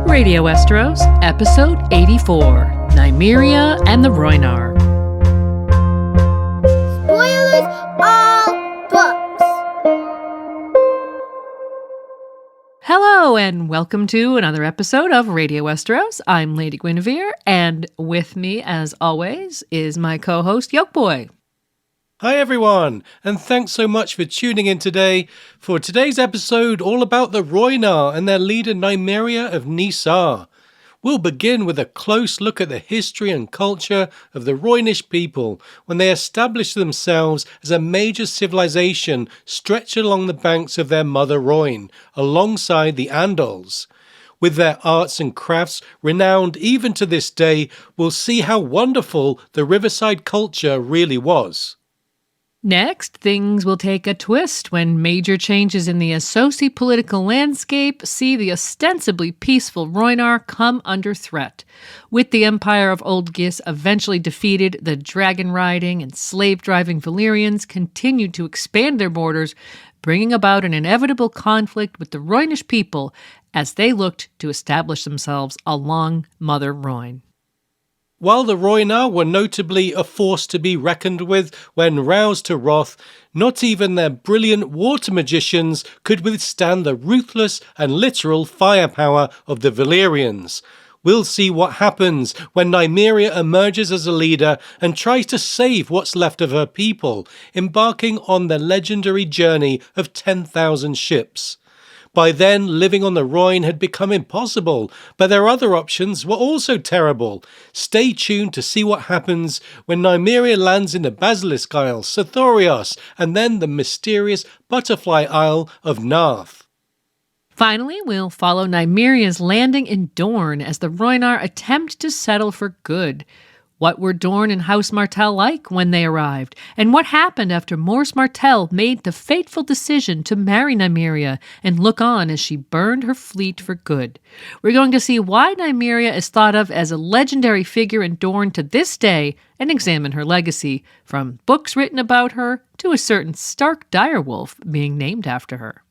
Radio Westeros, Episode 84, Nymeria and the Rhoynar. Spoilers all books! Hello and welcome to another episode of Radio Westeros. I'm Lady Guinevere, and with me, as always, is my co-host, Yolkboy. Hi everyone, and thanks so much for tuning in today for today's episode all about the Rhoynar and their leader Nymeria of Nymeria. We'll begin with a close look at the history and culture of the Rhoynish people when they established themselves as a major civilization stretched along the banks of their mother Rhoyne, alongside the Andals. With their arts and crafts renowned even to this day, we'll see how wonderful the riverside culture really was. Next, things will take a twist when major changes in the Essosi political landscape see the ostensibly peaceful Rhoynar come under threat. With the empire of Old Gis eventually defeated, the dragon-riding and slave-driving Valyrians continued to expand their borders, bringing about an inevitable conflict with the Rhoynish people as they looked to establish themselves along Mother Rhoyne. While the Rhoynar were notably a force to be reckoned with when roused to wrath, not even their brilliant water magicians could withstand the ruthless and literal firepower of the Valyrians. We'll see what happens when Nymeria emerges as a leader and tries to save what's left of her people, embarking on the legendary journey of 10,000 ships. By then, living on the Rhoyne had become impossible, but their other options were also terrible. Stay tuned to see what happens when Nymeria lands in the Basilisk Isle, Sithorios, and then the mysterious Butterfly Isle of Narth. Finally, we'll follow Nymeria's landing in Dorne as the Rhoynar attempt to settle for good. What were Dorne and House Martell like when they arrived? And what happened after Morse Martell made the fateful decision to marry Nymeria and look on as she burned her fleet for good? We're going to see why Nymeria is thought of as a legendary figure in Dorne to this day and examine her legacy, from books written about her to a certain Stark direwolf being named after her.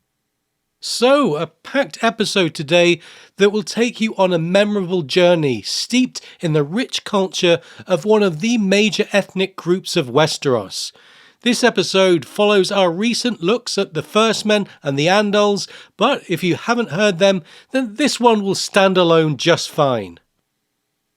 So, a packed episode today that will take you on a memorable journey steeped in the rich culture of one of the major ethnic groups of Westeros. This episode follows our recent looks at the First Men and the Andals, but if you haven't heard them, then this one will stand alone just fine.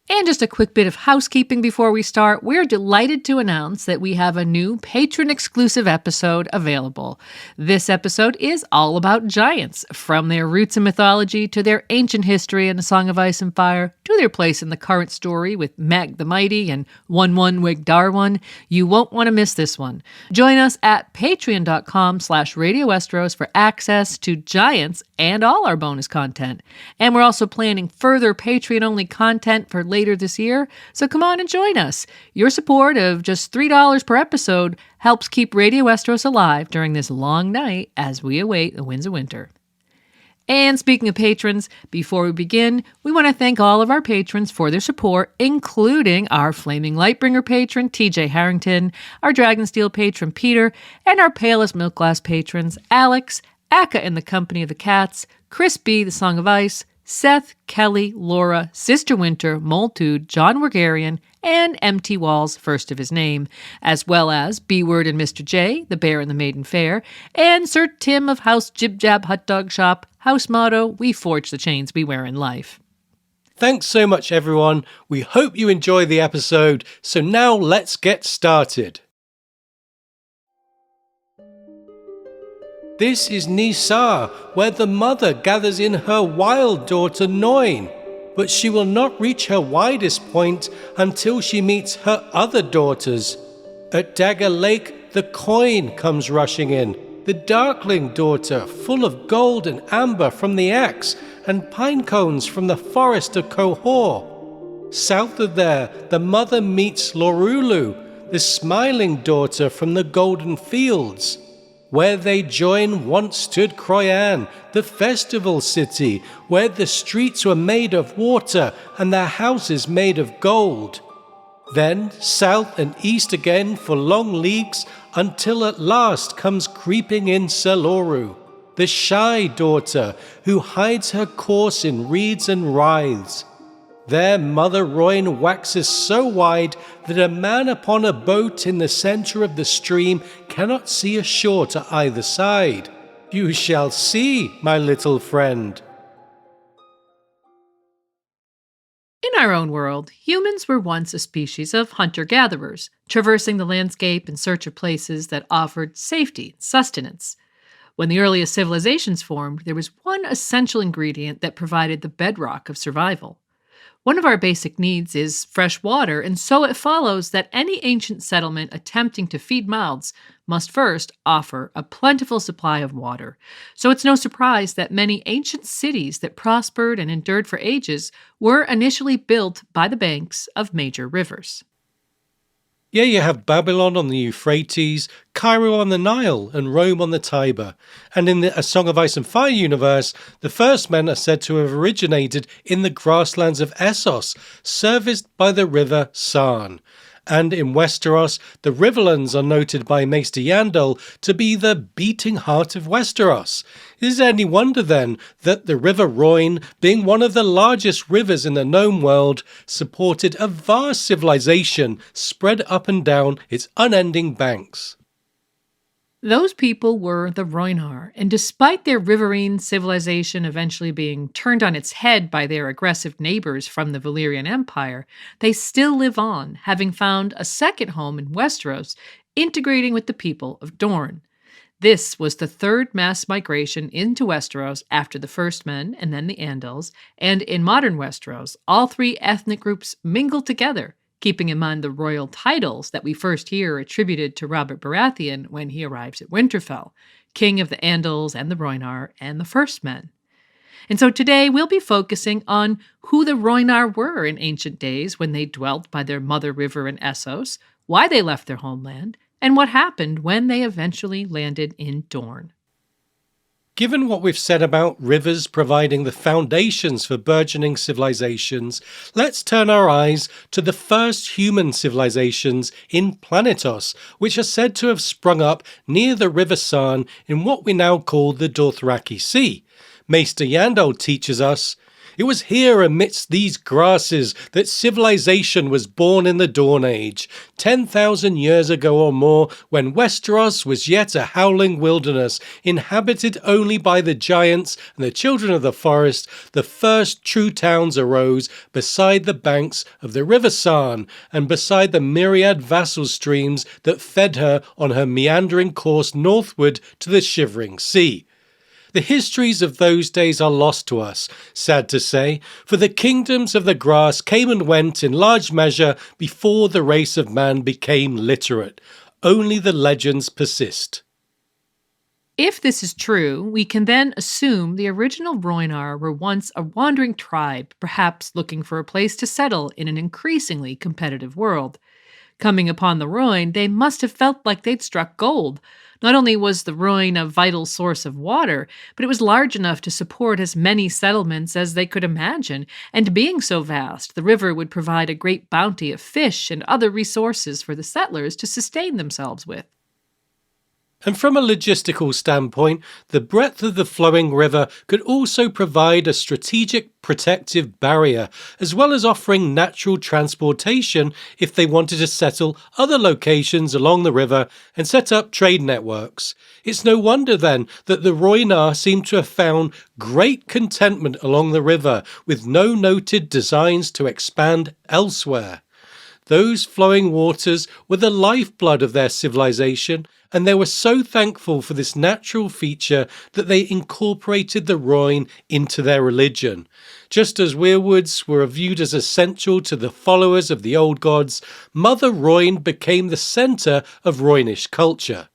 And just a quick bit of housekeeping before we start. We're delighted to announce that we have a new patron-exclusive episode available. This episode is all about giants, from their roots in mythology to their ancient history in A Song of Ice and Fire to their place in the current story with Mag the Mighty and Wig Darwin. You won't want to miss this one. Join us at patreon.com/Radio Westeros for access to giants and all our bonus content. And we're also planning further Patreon-only content for later this year, so come on and join us. Your support of just $3 per episode helps keep Radio Westeros alive during this long night as we await the winds of winter. And speaking of patrons, before we begin, we want to thank all of our patrons for their support, including our Flaming Lightbringer patron, TJ Harrington, our Dragonsteel patron, Peter, and our Palest Milk Glass patrons, Alex, Akka in the Company of the Cats, Chris B, The Song of Ice, Seth, Kelly, Laura, Sister Winter, Moltude, John Wergarian, and MT Walls, first of his name, as well as B-Word and Mr. J, The Bear and the Maiden Fair, and Sir Tim of House Jib Jab Hot Dog Shop, house motto, we forge the chains we wear in life. Thanks so much, everyone. We hope you enjoy the episode, so now let's get started. This is Nymeria, where the mother gathers in her wild daughter Rhoyne, but she will not reach her widest point until she meets her other daughters. At Dagger Lake, the coin comes rushing in, the Darkling daughter, full of gold and amber from the axe, and pine cones from the forest of Qohor. South of there, the mother meets Lorulu, the smiling daughter from the Golden Fields. Where they join once stood Rhoynar, the festival city, where the streets were made of water and their houses made of gold. Then south and east again for long leagues, until at last comes creeping in Seloru, the shy daughter who hides her course in reeds and writhes. There Mother Rhoyne waxes so wide that a man upon a boat in the centre of the stream cannot see ashore to either side. You shall see, my little friend. In our own world, humans were once a species of hunter-gatherers, traversing the landscape in search of places that offered safety and sustenance. When the earliest civilizations formed, there was one essential ingredient that provided the bedrock of survival. One of our basic needs is fresh water, and so it follows that any ancient settlement attempting to feed mouths must first offer a plentiful supply of water. So it's no surprise that many ancient cities that prospered and endured for ages were initially built by the banks of major rivers. Yeah, you have Babylon on the Euphrates, Cairo on the Nile, and Rome on the Tiber. And in the A Song of Ice and Fire universe, the first men are said to have originated in the grasslands of Essos, serviced by the river Sarn. And in Westeros, the Riverlands are noted by Maester Yandel to be the beating heart of Westeros. Is it any wonder then that the River Rhoyne, being one of the largest rivers in the known world, supported a vast civilization spread up and down its unending banks? Those people were the Rhoynar, and despite their riverine civilization eventually being turned on its head by their aggressive neighbors from the Valyrian Empire, they still live on, having found a second home in Westeros, integrating with the people of Dorne. This was the third mass migration into Westeros after the first men and then the Andals, and in modern Westeros, all three ethnic groups mingled together, keeping in mind the royal titles that we first hear attributed to Robert Baratheon when he arrives at Winterfell, King of the Andals and the Rhoynar and the First Men. And so today we'll be focusing on who the Rhoynar were in ancient days when they dwelt by their mother river in Essos, why they left their homeland, and what happened when they eventually landed in Dorne. Given what we've said about rivers providing the foundations for burgeoning civilizations, let's turn our eyes to the first human civilizations in Planetos, which are said to have sprung up near the River Sarn in what we now call the Dothraki Sea. Maester Yandel teaches us, "It was here amidst these grasses that civilization was born in the Dawn Age, 10,000 years ago or more, when Westeros was yet a howling wilderness, inhabited only by the giants and the children of the forest. The first true towns arose beside the banks of the River Sarn, and beside the myriad vassal streams that fed her on her meandering course northward to the shivering sea." The histories of those days are lost to us, sad to say, for the kingdoms of the grass came and went in large measure before the race of man became literate. Only the legends persist. If this is true, we can then assume the original Rhoynar were once a wandering tribe, perhaps looking for a place to settle in an increasingly competitive world. Coming upon the Rhoyne, they must have felt like they'd struck gold. Not only was the Rhoyne a vital source of water, but it was large enough to support as many settlements as they could imagine, and being so vast, the river would provide a great bounty of fish and other resources for the settlers to sustain themselves with. And from a logistical standpoint, the breadth of the flowing river could also provide a strategic protective barrier, as well as offering natural transportation if they wanted to settle other locations along the river and set up trade networks. It's no wonder then that the Rhoynar seem to have found great contentment along the river, with no noted designs to expand elsewhere. Those flowing waters were the lifeblood of their civilization, and they were so thankful for this natural feature that they incorporated the Rhoyne into their religion. Just as weirwoods were viewed as essential to the followers of the old gods, Mother Rhoyne became the centre of Rhoynish culture.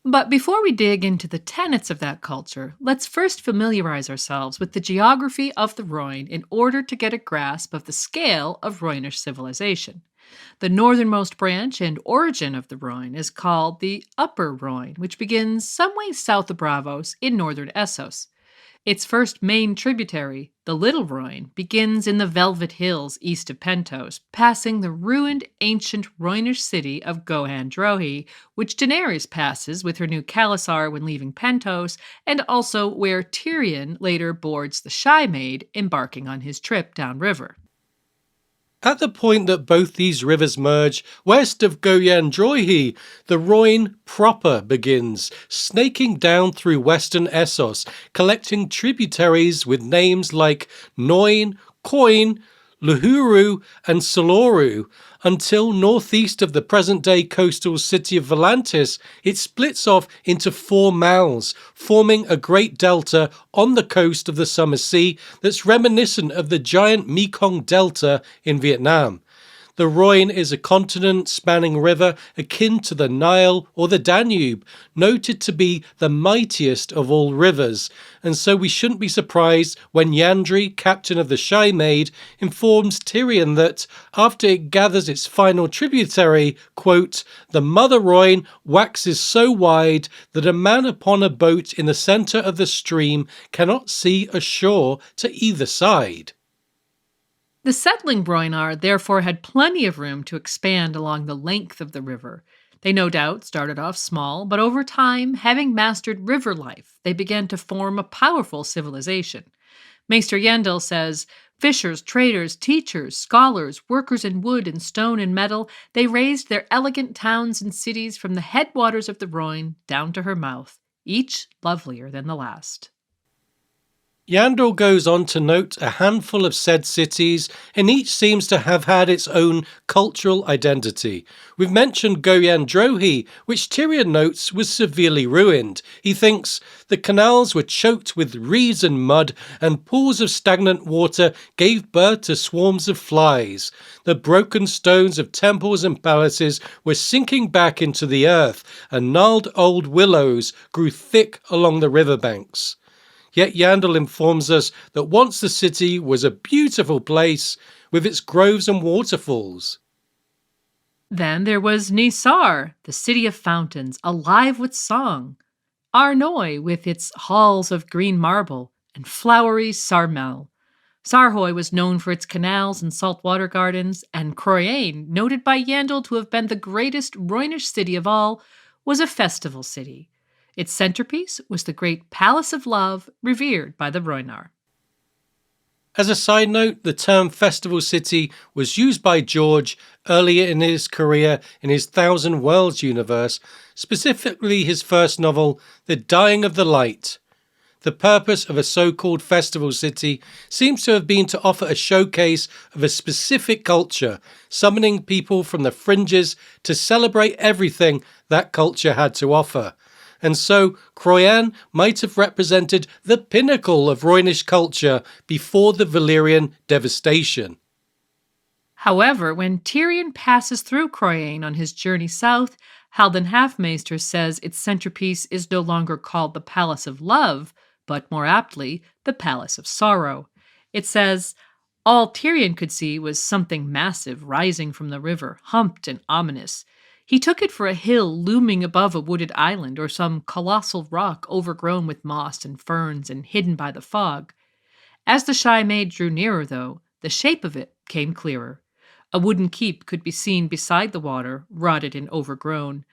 But before we dig into the tenets of that culture, let's first familiarize ourselves with the geography of the Rhoyne in order to get a grasp of the scale of Rhoynish civilization. The northernmost branch and origin of the Rhoyne is called the Upper Rhoyne, which begins some way south of Braavos in northern Essos. Its first main tributary, the Little Rhoyne, begins in the Velvet Hills east of Pentos, passing the ruined ancient Rhoynish city of Gohan-Drohi, which Daenerys passes with her new Khalasar when leaving Pentos, and also where Tyrion later boards the Shy Maid, embarking on his trip downriver. At the point that both these rivers merge, west of Goyan-Drohi, the Rhoyne proper begins, snaking down through western Essos, collecting tributaries with names like Noin, Coin, Luhuru and Soloru, until northeast of the present-day coastal city of Volantis, it splits off into 4 mouths, forming a great delta on the coast of the Summer Sea that's reminiscent of the giant Mekong Delta in Vietnam. The Rhoyne is a continent-spanning river akin to the Nile or the Danube, noted to be the mightiest of all rivers, and so we shouldn't be surprised when Yandri, captain of the Shy Maid, informs Tyrion that, after it gathers its final tributary, quote, "The mother Rhoyne waxes so wide that a man upon a boat in the centre of the stream cannot see a shore to either side." The settling Rhoynar therefore had plenty of room to expand along the length of the river. They no doubt started off small, but over time, having mastered river life, they began to form a powerful civilization. Maester Yendel says, fishers, traders, teachers, scholars, workers in wood and stone and metal, they raised their elegant towns and cities from the headwaters of the Rhoyne down to her mouth, each lovelier than the last. Yandel goes on to note a handful of said cities, and each seems to have had its own cultural identity. We've mentioned Goyan-Drohi, which Tyrion notes was severely ruined. He thinks the canals were choked with reeds and mud, and pools of stagnant water gave birth to swarms of flies. The broken stones of temples and palaces were sinking back into the earth, and gnarled old willows grew thick along the riverbanks. Yet Yandel informs us that once the city was a beautiful place with its groves and waterfalls. Then there was Nisar, the city of fountains, alive with song. Arnoy, with its halls of green marble, and flowery Sarmel. Sarhoy was known for its canals and saltwater gardens, and Croyane, noted by Yandel to have been the greatest Rhoynish city of all, was a festival city. Its centerpiece was the great Palace of Love, revered by the Rhoynar. As a side note, the term festival city was used by George earlier in his career in his Thousand Worlds universe, specifically his first novel, The Dying of the Light. The purpose of a so-called festival city seems to have been to offer a showcase of a specific culture, summoning people from the fringes to celebrate everything that culture had to offer. And so Croyane might have represented the pinnacle of Rhoynish culture before the Valyrian devastation. However, when Tyrion passes through Croyane on his journey south, Haldon Halfmaester says its centerpiece is no longer called the Palace of Love, but more aptly, the Palace of Sorrow. It says, all Tyrion could see was something massive rising from the river, humped and ominous. He took it for a hill looming above a wooded island or some colossal rock overgrown with moss and ferns and hidden by the fog. As the Shy Maid drew nearer, though, the shape of it came clearer. A wooden keep could be seen beside the water, rotted and overgrown.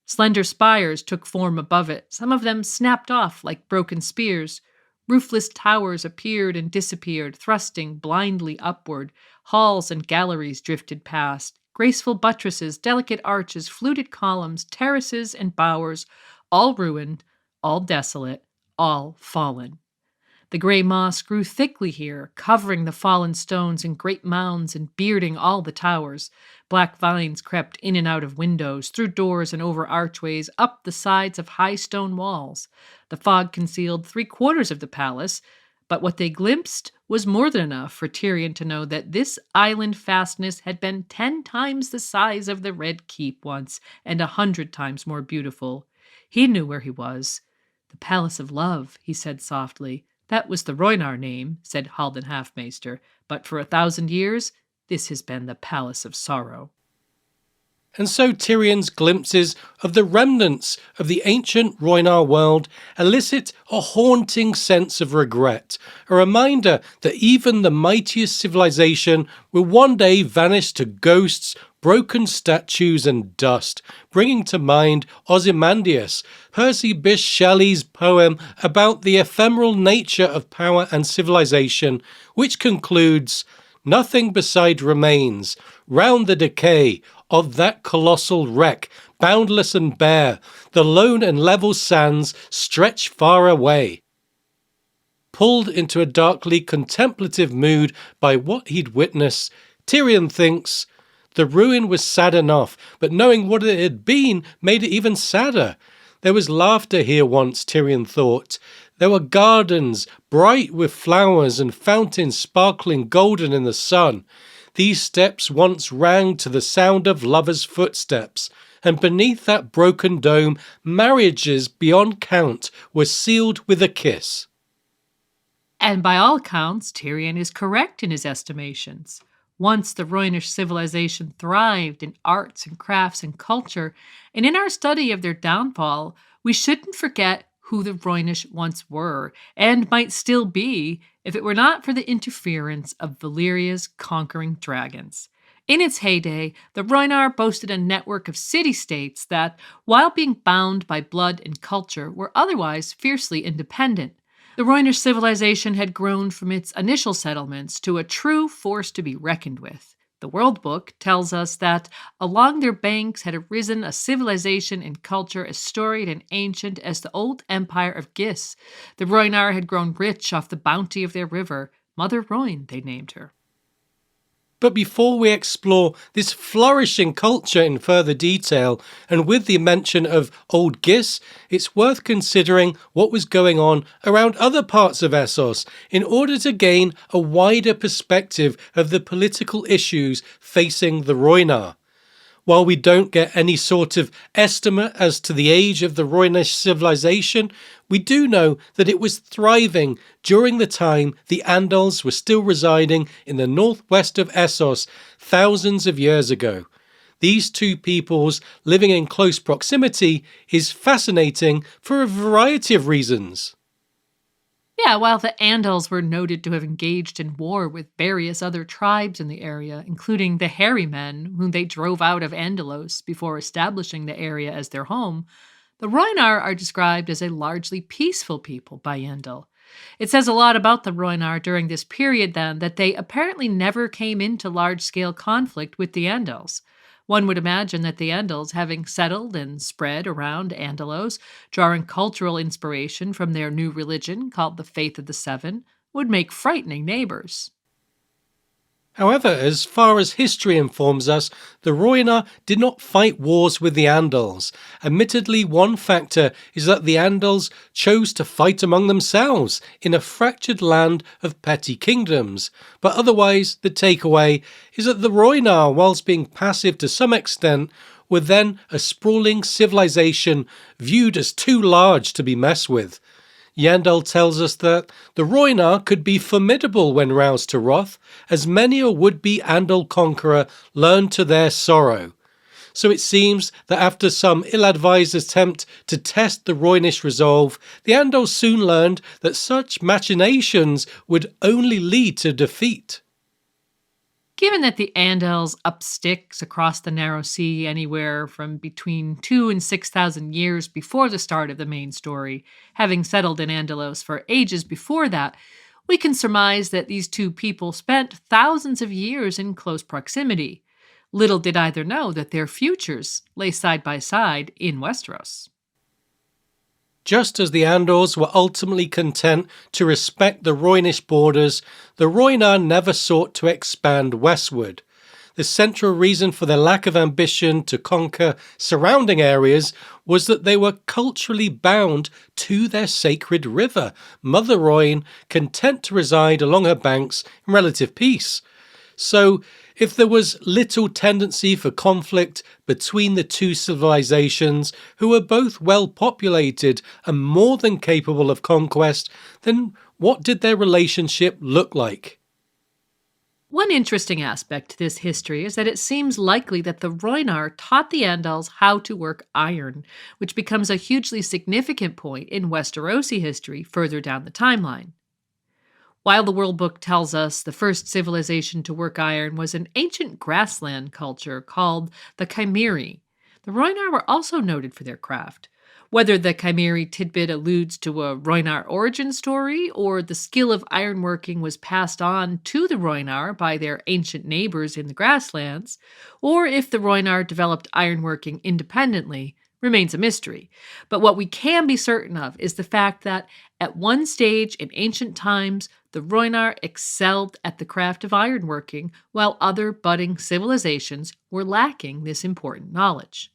Slender spires took form above it, some of them snapped off like broken spears. Roofless towers appeared and disappeared, thrusting blindly upward. Halls and galleries drifted past. Graceful buttresses, delicate arches, fluted columns, terraces and bowers, all ruined, all desolate, all fallen. The grey moss grew thickly here, covering the fallen stones in great mounds and bearding all the towers. Black vines crept in and out of windows, through doors and over archways, up the sides of high stone walls. The fog concealed 3/4 of the palace, but what they glimpsed was more than enough for Tyrion to know that this island fastness had been 10 times the size of the Red Keep once, and 100 times more beautiful. He knew where he was. The Palace of Love, he said softly. That was the Rhoynar name, said Haldon Halfmaester, but for 1,000 years, this has been the Palace of Sorrow. And so Tyrion's glimpses of the remnants of the ancient Rhoynar world elicit a haunting sense of regret, a reminder that even the mightiest civilization will one day vanish to ghosts, broken statues and dust, bringing to mind Ozymandias, Percy Bysshe Shelley's poem about the ephemeral nature of power and civilization, which concludes, "Nothing beside remains, round the decay of that colossal wreck, boundless and bare, the lone and level sands stretch far away." Pulled into a darkly contemplative mood by what he'd witnessed, Tyrion thinks, the ruin was sad enough, but knowing what it had been made it even sadder. There was laughter here once, Tyrion thought. There were gardens, bright with flowers and fountains sparkling golden in the sun. These steps once rang to the sound of lovers' footsteps, and beneath that broken dome, marriages beyond count were sealed with a kiss. And by all accounts, Tyrion is correct in his estimations. Once the Rhoynish civilization thrived in arts and crafts and culture, and in our study of their downfall, we shouldn't forget who the Rhoynish once were, and might still be, if it were not for the interference of Valyria's conquering dragons. In its heyday, the Rhoynar boasted a network of city-states that, while being bound by blood and culture, were otherwise fiercely independent. The Rhoynish civilization had grown from its initial settlements to a true force to be reckoned with. The World Book tells us that along their banks had arisen a civilization and culture as storied and ancient as the old empire of Gis. The Rhoynar had grown rich off the bounty of their river. Mother Rhoyne, they named her. But before we explore this flourishing culture in further detail, and with the mention of Old Gis, it's worth considering what was going on around other parts of Essos in order to gain a wider perspective of the political issues facing the Rhoynar. While we don't get any sort of estimate as to the age of the Rhoynish civilization, we do know that it was thriving during the time the Andals were still residing in the northwest of Essos thousands of years ago. These two peoples living in close proximity is fascinating for a variety of reasons. Yeah, while the Andals were noted to have engaged in war with various other tribes in the area, including the Hairy Men, whom they drove out of Andalos before establishing the area as their home, the Rhoynar are described as a largely peaceful people by Andal. It says a lot about the Rhoynar during this period, then, that they apparently never came into large-scale conflict with the Andals. One would imagine that the Andals, having settled and spread around Andalos, drawing cultural inspiration from their new religion called the Faith of the Seven, would make frightening neighbors. However, as far as history informs us, the Rhoynar did not fight wars with the Andals. Admittedly, one factor is that the Andals chose to fight among themselves in a fractured land of petty kingdoms. But otherwise, the takeaway is that the Rhoynar, whilst being passive to some extent, were then a sprawling civilization viewed as too large to be messed with. Yandel tells us that the Rhoynar could be formidable when roused to wrath, as many a would-be Andal conqueror learned to their sorrow. So it seems that after some ill-advised attempt to test the Rhoynish resolve, the Andals soon learned that such machinations would only lead to defeat. Given that the Andals up sticks across the narrow sea anywhere from between 2,000 and 6,000 years before the start of the main story, having settled in Andalos for ages before that, we can surmise that these two people spent thousands of years in close proximity. Little did either know that their futures lay side by side in Westeros. Just as the Andals were ultimately content to respect the Rhoynish borders, the Rhoynar never sought to expand westward. The central reason for their lack of ambition to conquer surrounding areas was that they were culturally bound to their sacred river, Mother Rhoyne, content to reside along her banks in relative peace. So, if there was little tendency for conflict between the two civilizations, who were both well populated and more than capable of conquest, then what did their relationship look like? One interesting aspect to this history is that it seems likely that the Rhoynar taught the Andals how to work iron, which becomes a hugely significant point in Westerosi history further down the timeline. While the World Book tells us the first civilization to work iron was an ancient grassland culture called the Nymeria, the Rhoynar were also noted for their craft. Whether the Nymeria tidbit alludes to a Rhoynar origin story or the skill of ironworking was passed on to the Rhoynar by their ancient neighbors in the grasslands, or if the Rhoynar developed ironworking independently, remains a mystery. But what we can be certain of is the fact that at one stage in ancient times, the Rhoynar excelled at the craft of ironworking, while other budding civilizations were lacking this important knowledge.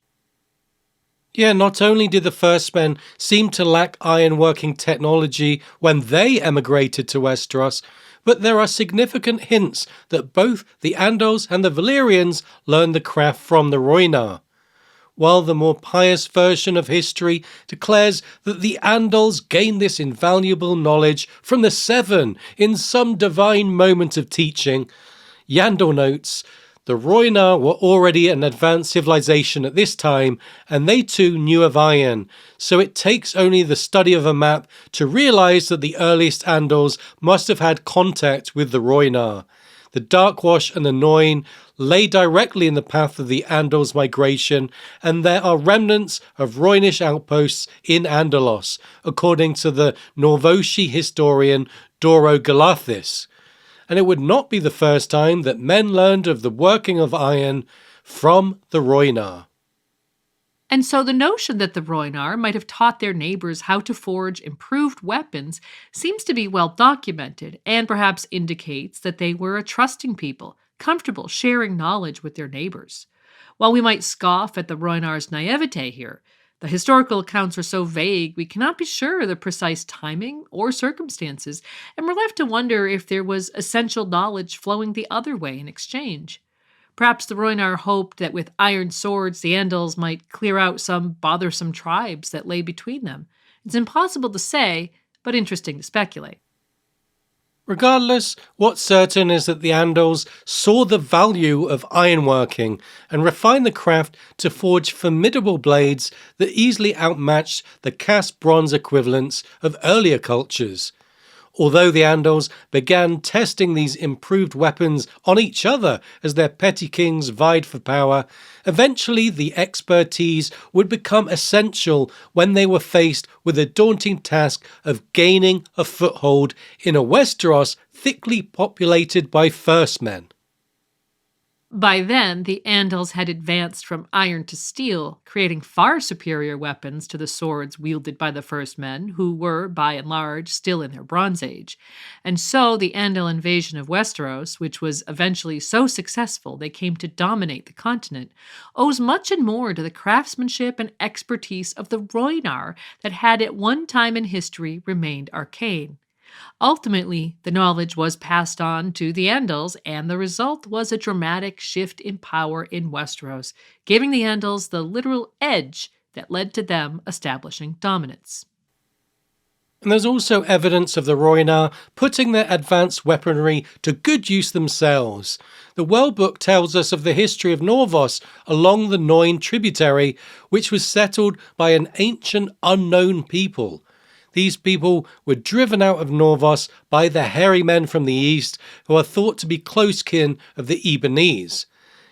Yeah, not only did the first men seem to lack ironworking technology when they emigrated to Westeros, but there are significant hints that both the Andals and the Valyrians learned the craft from the Rhoynar. While the more pious version of history declares that the Andals gained this invaluable knowledge from the Seven in some divine moment of teaching, Yandel notes, the Rhoynar were already an advanced civilization at this time, and they too knew of iron, so it takes only the study of a map to realize that the earliest Andals must have had contact with the Rhoynar. The Darkwash and the Noin lay directly in the path of the Andals' migration, and there are remnants of Rhoynish outposts in Andalos, according to the Norvoshi historian Doro Galathis. And it would not be the first time that men learned of the working of iron from the Rhoynar. And so the notion that the Rhoynar might have taught their neighbors how to forge improved weapons seems to be well documented and perhaps indicates that they were a trusting people, comfortable sharing knowledge with their neighbors. While we might scoff at the Rhoynar's naivete here, the historical accounts are so vague we cannot be sure of the precise timing or circumstances, and we're left to wonder if there was essential knowledge flowing the other way in exchange. Perhaps the Rhoynar hoped that with iron swords the Andals might clear out some bothersome tribes that lay between them. It's impossible to say, but interesting to speculate. Regardless, what's certain is that the Andals saw the value of ironworking and refined the craft to forge formidable blades that easily outmatched the cast bronze equivalents of earlier cultures. Although the Andals began testing these improved weapons on each other as their petty kings vied for power, eventually the expertise would become essential when they were faced with the daunting task of gaining a foothold in a Westeros thickly populated by first men. By then, the Andals had advanced from iron to steel, creating far superior weapons to the swords wielded by the First Men, who were, by and large, still in their Bronze Age. And so the Andal invasion of Westeros, which was eventually so successful they came to dominate the continent, owes much and more to the craftsmanship and expertise of the Rhoynar that had at one time in history remained arcane. Ultimately, the knowledge was passed on to the Andals, and the result was a dramatic shift in power in Westeros, giving the Andals the literal edge that led to them establishing dominance. And there's also evidence of the Rhoynar putting their advanced weaponry to good use themselves. The World Book tells us of the history of Norvos along the Noin tributary, which was settled by an ancient unknown people. These people were driven out of Norvos by the hairy men from the east, who are thought to be close kin of the Ebonese.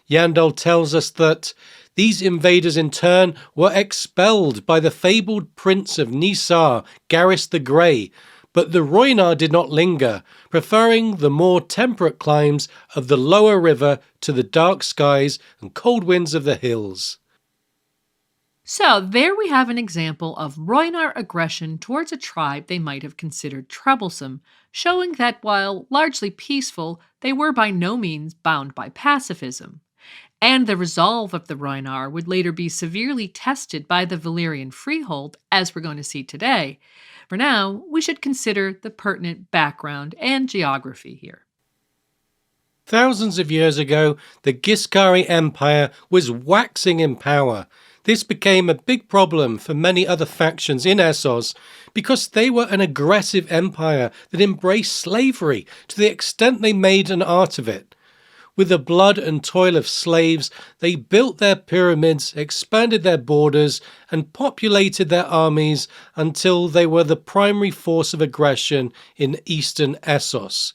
Yandel tells us that these invaders in turn were expelled by the fabled prince of Nisar, Garrus the Grey, but the Rhoynar did not linger, preferring the more temperate climes of the lower river to the dark skies and cold winds of the hills. So there we have an example of Rhoynar aggression towards a tribe they might have considered troublesome, showing that while largely peaceful, they were by no means bound by pacifism. And the resolve of the Rhoynar would later be severely tested by the Valyrian freehold, as we're going to see today. For now, we should consider the pertinent background and geography here. Thousands of years ago, the Giscari Empire was waxing in power. This became a big problem for many other factions in Essos because they were an aggressive empire that embraced slavery to the extent they made an art of it. With the blood and toil of slaves, they built their pyramids, expanded their borders, and populated their armies until they were the primary force of aggression in eastern Essos.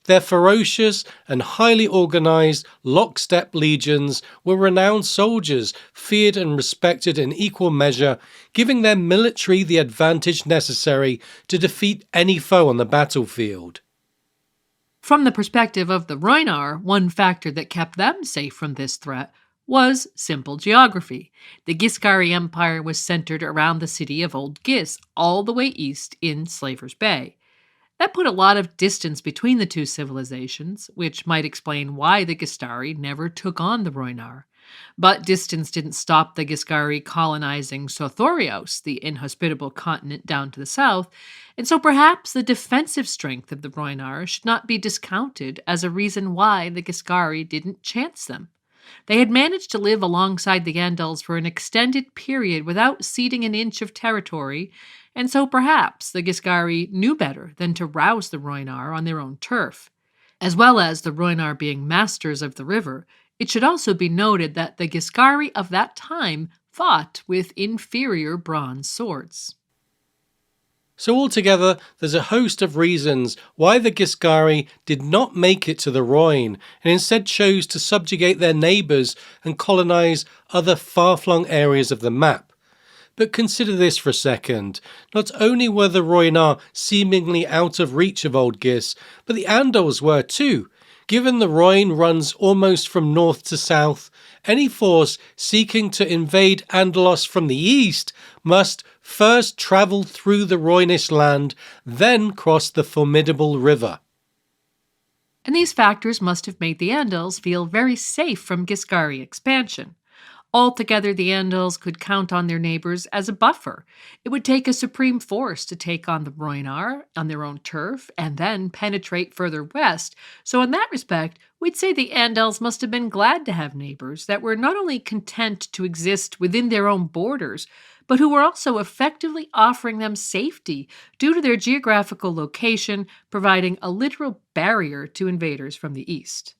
Their ferocious and highly organized lockstep legions were renowned soldiers, feared and respected in equal measure, giving their military the advantage necessary to defeat any foe on the battlefield. From the perspective of the Rhoynar, one factor that kept them safe from this threat was simple geography. The Giscari Empire was centered around the city of Old Gis, all the way east in Slaver's Bay. That put a lot of distance between the two civilizations, which might explain why the Gistari never took on the Rhoynar. But distance didn't stop the Giscari colonizing Sothorios, the inhospitable continent down to the south, and so perhaps the defensive strength of the Rhoynar should not be discounted as a reason why the Giscari didn't chance them. They had managed to live alongside the Andals for an extended period without ceding an inch of territory, and so perhaps the Giscari knew better than to rouse the Rhoynar on their own turf. As well as the Rhoynar being masters of the river, it should also be noted that the Giscari of that time fought with inferior bronze swords. So altogether, there's a host of reasons why the Giscari did not make it to the Rhoyne and instead chose to subjugate their neighbours and colonize other far-flung areas of the map. But consider this for a second. Not only were the Rhoynar seemingly out of reach of Old Gis, but the Andals were too. Given the Rhoyne runs almost from north to south, any force seeking to invade Andalos from the east must first travel through the Rhoynish land, then cross the formidable river. And these factors must have made the Andals feel very safe from Giscari expansion. Altogether, the Andals could count on their neighbors as a buffer. It would take a supreme force to take on the Rhoynar on their own turf and then penetrate further west, so in that respect, we'd say the Andals must have been glad to have neighbors that were not only content to exist within their own borders, but who were also effectively offering them safety due to their geographical location, providing a literal barrier to invaders from the east.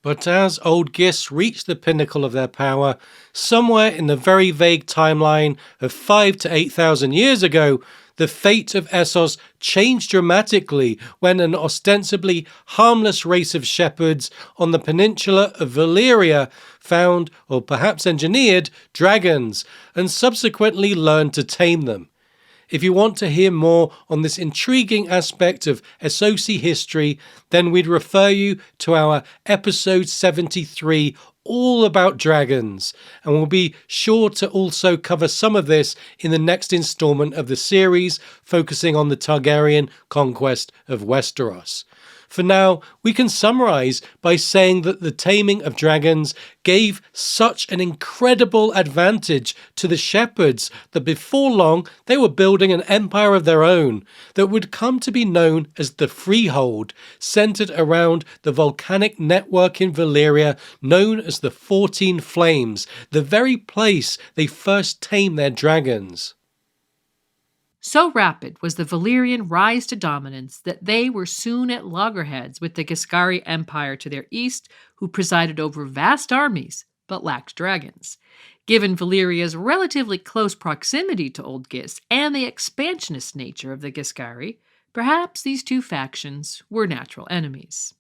But as Old Gis reached the pinnacle of their power, somewhere in the very vague timeline of 5,000 to 8,000 years ago, the fate of Essos changed dramatically when an ostensibly harmless race of shepherds on the peninsula of Valyria found, or perhaps engineered, dragons, and subsequently learned to tame them. If you want to hear more on this intriguing aspect of Essosi history, then we'd refer you to our episode 73, all about dragons, and we'll be sure to also cover some of this in the next installment of the series, focusing on the Targaryen conquest of Westeros. For now, we can summarize by saying that the taming of dragons gave such an incredible advantage to the shepherds that before long they were building an empire of their own that would come to be known as the Freehold, centered around the volcanic network in Valyria known as the 14 Flames, the very place they first tamed their dragons. So rapid was the Valyrian rise to dominance that they were soon at loggerheads with the Giscari Empire to their east, who presided over vast armies but lacked dragons. Given Valyria's relatively close proximity to Old Gis and the expansionist nature of the Giscari, perhaps these two factions were natural enemies.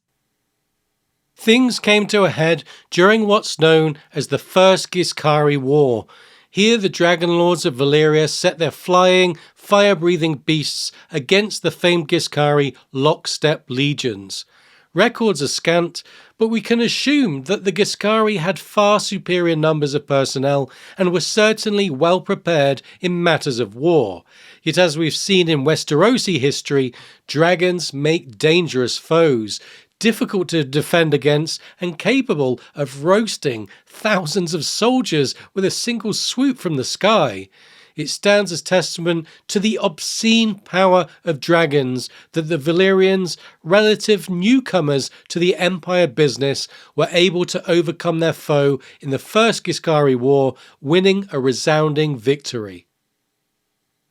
Things came to a head during what's known as the First Giscari War. Here the dragonlords of Valyria set their flying, fire-breathing beasts against the famed Giscari lockstep legions. Records are scant, but we can assume that the Giscari had far superior numbers of personnel and were certainly well prepared in matters of war. Yet as we've seen in Westerosi history, dragons make dangerous foes, difficult to defend against and capable of roasting thousands of soldiers with a single swoop from the sky. It stands as testament to the obscene power of dragons that the Valyrians, relative newcomers to the empire business, were able to overcome their foe in the First Giscari War, winning a resounding victory.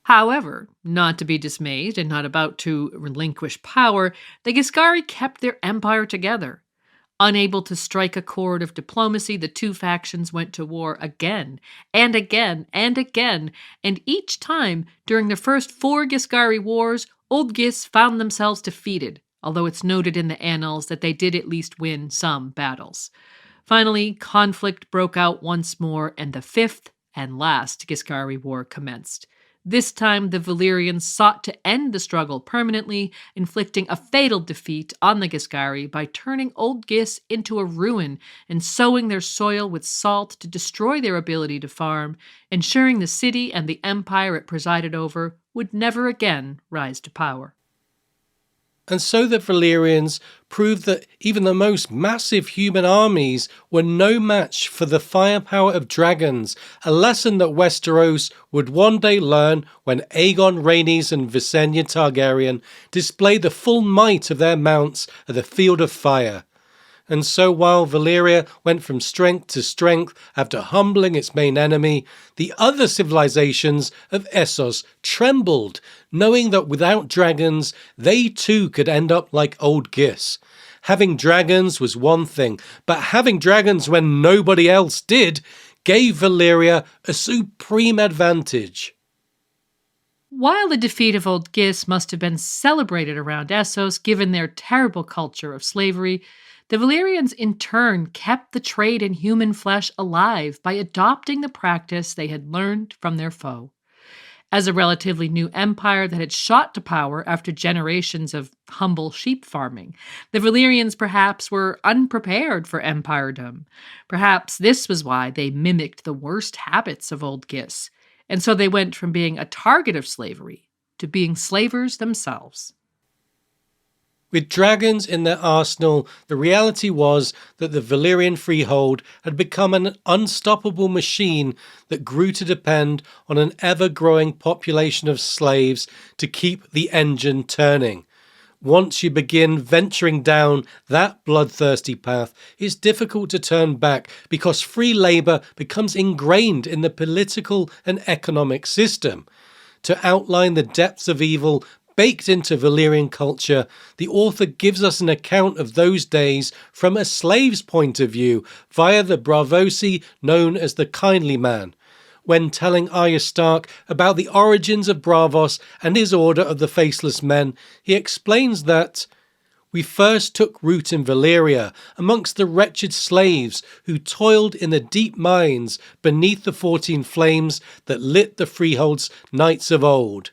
However, not to be dismayed and not about to relinquish power, the Giscari kept their empire together. Unable to strike a chord of diplomacy, the two factions went to war again and again and again, and each time during the first 4 Giscari wars, Old Gis found themselves defeated, although it's noted in the annals that they did at least win some battles. Finally, conflict broke out once more, and the 5th and last Giscari War commenced. This time, the Valyrians sought to end the struggle permanently, inflicting a fatal defeat on the Giscari by turning Old Gis into a ruin and sowing their soil with salt to destroy their ability to farm, ensuring the city and the empire it presided over would never again rise to power. And so the Valyrians proved that even the most massive human armies were no match for the firepower of dragons, a lesson that Westeros would one day learn when Aegon Rhaenys and Visenya Targaryen displayed the full might of their mounts at the Field of Fire. And so while Valyria went from strength to strength after humbling its main enemy, the other civilizations of Essos trembled, knowing that without dragons, they too could end up like Old Gis. Having dragons was one thing, but having dragons when nobody else did gave Valyria a supreme advantage. While the defeat of Old Gis must have been celebrated around Essos given their terrible culture of slavery, the Valyrians in turn kept the trade in human flesh alive by adopting the practice they had learned from their foe. As a relatively new empire that had shot to power after generations of humble sheep farming, the Valyrians perhaps were unprepared for empiredom. Perhaps this was why they mimicked the worst habits of Old Gis, and so they went from being a target of slavery to being slavers themselves. With dragons in their arsenal, the reality was that the Valyrian freehold had become an unstoppable machine that grew to depend on an ever-growing population of slaves to keep the engine turning. Once you begin venturing down that bloodthirsty path, it's difficult to turn back because free labour becomes ingrained in the political and economic system. To outline the depths of evil baked into Valyrian culture, the author gives us an account of those days from a slave's point of view via the Bravosi known as the Kindly Man. When telling Arya Stark about the origins of Braavos and his order of the Faceless Men, he explains that we first took root in Valyria amongst the wretched slaves who toiled in the deep mines beneath the 14 flames that lit the freehold's nights of old.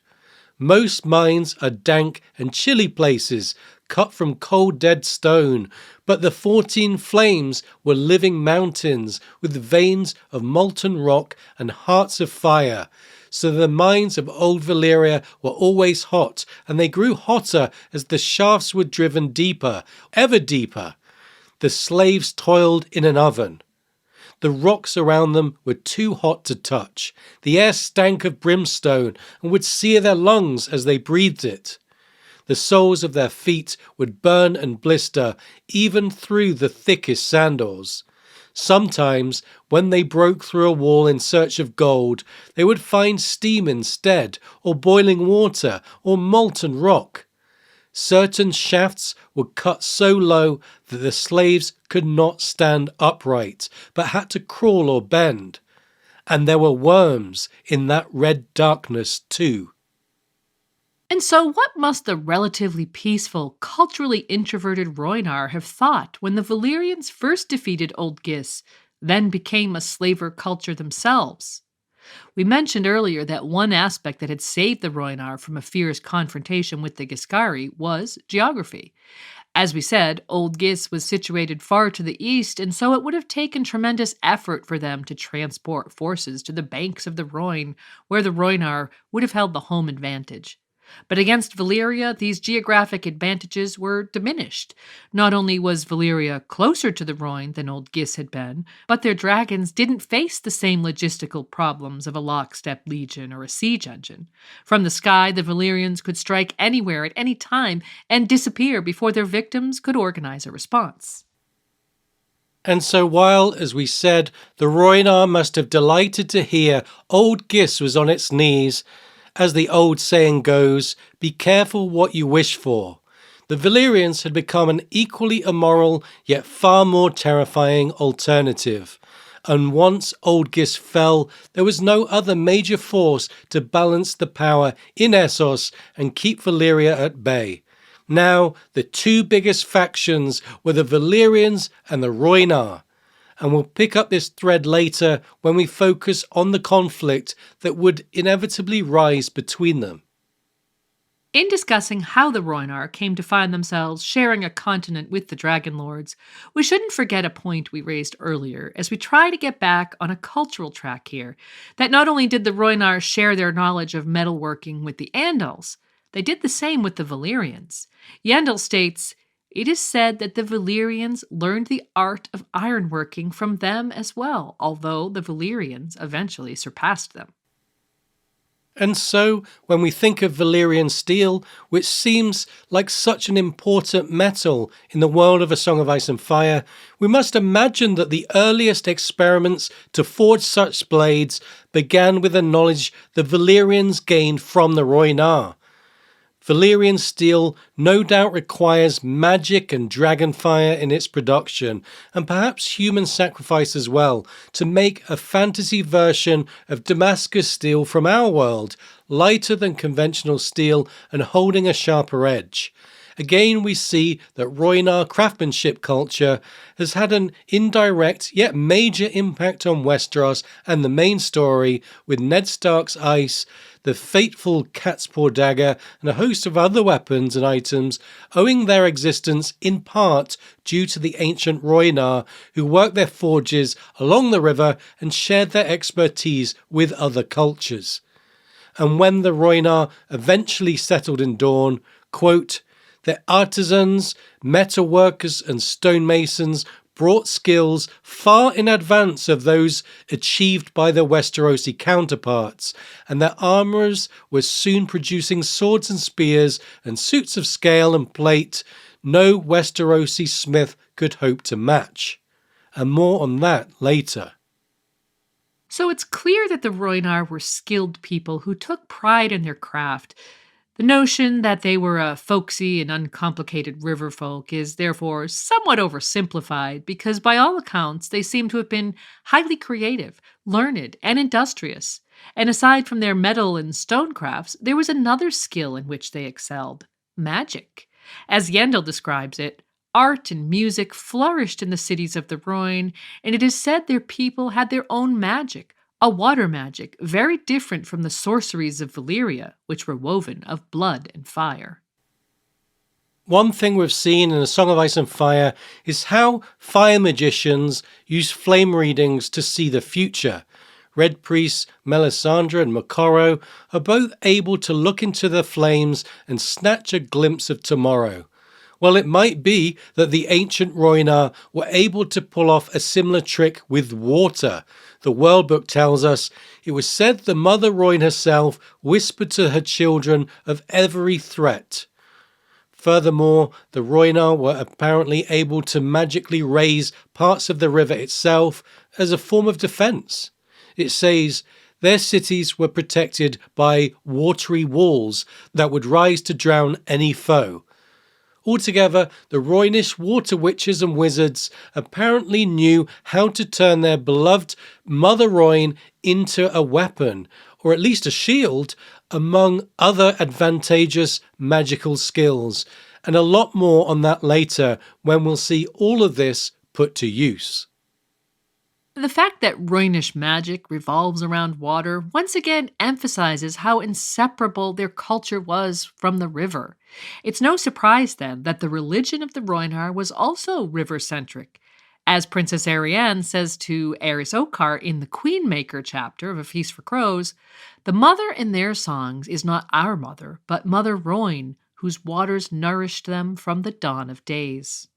Most mines are dank and chilly places, cut from cold dead stone, but the 14 flames were living mountains with veins of molten rock and hearts of fire. So the mines of Old Valyria were always hot, and they grew hotter as the shafts were driven deeper, ever deeper. The slaves toiled in an oven. The rocks around them were too hot to touch. The air stank of brimstone and would sear their lungs as they breathed it. The soles of their feet would burn and blister even through the thickest sandals. Sometimes, when they broke through a wall in search of gold, they would find steam instead, or boiling water, or molten rock. Certain shafts were cut so low that the slaves could not stand upright, but had to crawl or bend. And there were worms in that red darkness too. And so what must the relatively peaceful, culturally introverted Rhoynar have thought when the Valyrians first defeated Old Gis, then became a slaver culture themselves? We mentioned earlier that one aspect that had saved the Rhoynar from a fierce confrontation with the Giscari was geography. As we said, Old Gis was situated far to the east, and so it would have taken tremendous effort for them to transport forces to the banks of the Rhoyne, where the Rhoynar would have held the home advantage. But against Valyria, these geographic advantages were diminished. Not only was Valyria closer to the Rhoyne than Old Gis had been, but their dragons didn't face the same logistical problems of a lockstep legion or a siege engine. From the sky, the Valyrians could strike anywhere at any time and disappear before their victims could organize a response. And so while, as we said, the Rhoynar must have delighted to hear Old Gis was on its knees, as the old saying goes, be careful what you wish for. the Valyrians had become an equally immoral yet far more terrifying alternative. And once Oldgis fell, there was no other major force to balance the power in Essos and keep Valyria at bay. Now, the two biggest factions were the Valyrians and the Rhoynar. And we'll pick up this thread later when we focus on the conflict that would inevitably rise between them. In discussing how the Rhoynar came to find themselves sharing a continent with the dragonlords, we shouldn't forget a point we raised earlier as we try to get back on a cultural track here, that not only did the Rhoynar share their knowledge of metalworking with the Andals, they did the same with the Valyrians. Yandel states, "It is said that the Valyrians learned the art of ironworking from them as well, although the Valyrians eventually surpassed them." And so, when we think of Valyrian steel, which seems like such an important metal in the world of A Song of Ice and Fire, we must imagine that the earliest experiments to forge such blades began with the knowledge the Valyrians gained from the Rhoynar. Valyrian steel no doubt requires magic and dragonfire in its production, and perhaps human sacrifice as well, to make a fantasy version of Damascus steel from our world, lighter than conventional steel and holding a sharper edge. Again, we see that Rhoynar craftsmanship culture has had an indirect yet major impact on Westeros and the main story, with Ned Stark's ice, the fateful cat's paw dagger, and a host of other weapons and items owing their existence in part due to the ancient Rhoynar, who worked their forges along the river and shared their expertise with other cultures. And when the Rhoynar eventually settled in Dorne, quote, "Their artisans, metal workers, and stonemasons brought skills far in advance of those achieved by their Westerosi counterparts, and their armourers were soon producing swords and spears and suits of scale and plate no Westerosi smith could hope to match." And more on that later. So it's clear that the Rhoynar were skilled people who took pride in their craft. The notion that they were a folksy and uncomplicated river folk is therefore somewhat oversimplified because by all accounts they seem to have been highly creative, learned, and industrious. And aside from their metal and stone crafts, there was another skill in which they excelled: magic. As Yendel describes it, art and music flourished in the cities of the Rhoyne, and it is said their people had their own magic, a water magic very different from the sorceries of Valyria, which were woven of blood and fire. One thing we've seen in A Song of Ice and Fire is how fire magicians use flame readings to see the future. Red priests Melisandre and Moqorro are both able to look into the flames and snatch a glimpse of tomorrow. Well, it might be that the ancient Rhoynar were able to pull off a similar trick with water. The World Book tells us it was said the Mother Rhoyne herself whispered to her children of every threat. Furthermore, the Rhoynar were apparently able to magically raise parts of the river itself as a form of defense. It says their cities were protected by watery walls that would rise to drown any foe. Altogether, the Rhoynish water witches and wizards apparently knew how to turn their beloved Mother Rhoyne into a weapon, or at least a shield, among other advantageous magical skills. And a lot more on that later when we'll see all of this put to use. The fact that Rhoynish magic revolves around water once again emphasizes how inseparable their culture was from the river. It's no surprise, then, that the religion of the Rhoynar was also river-centric. As Princess Arianne says to Eris Okar in the Queenmaker chapter of A Feast for Crows, the mother in their songs is not our mother, but Mother Rhoyne, whose waters nourished them from the dawn of days.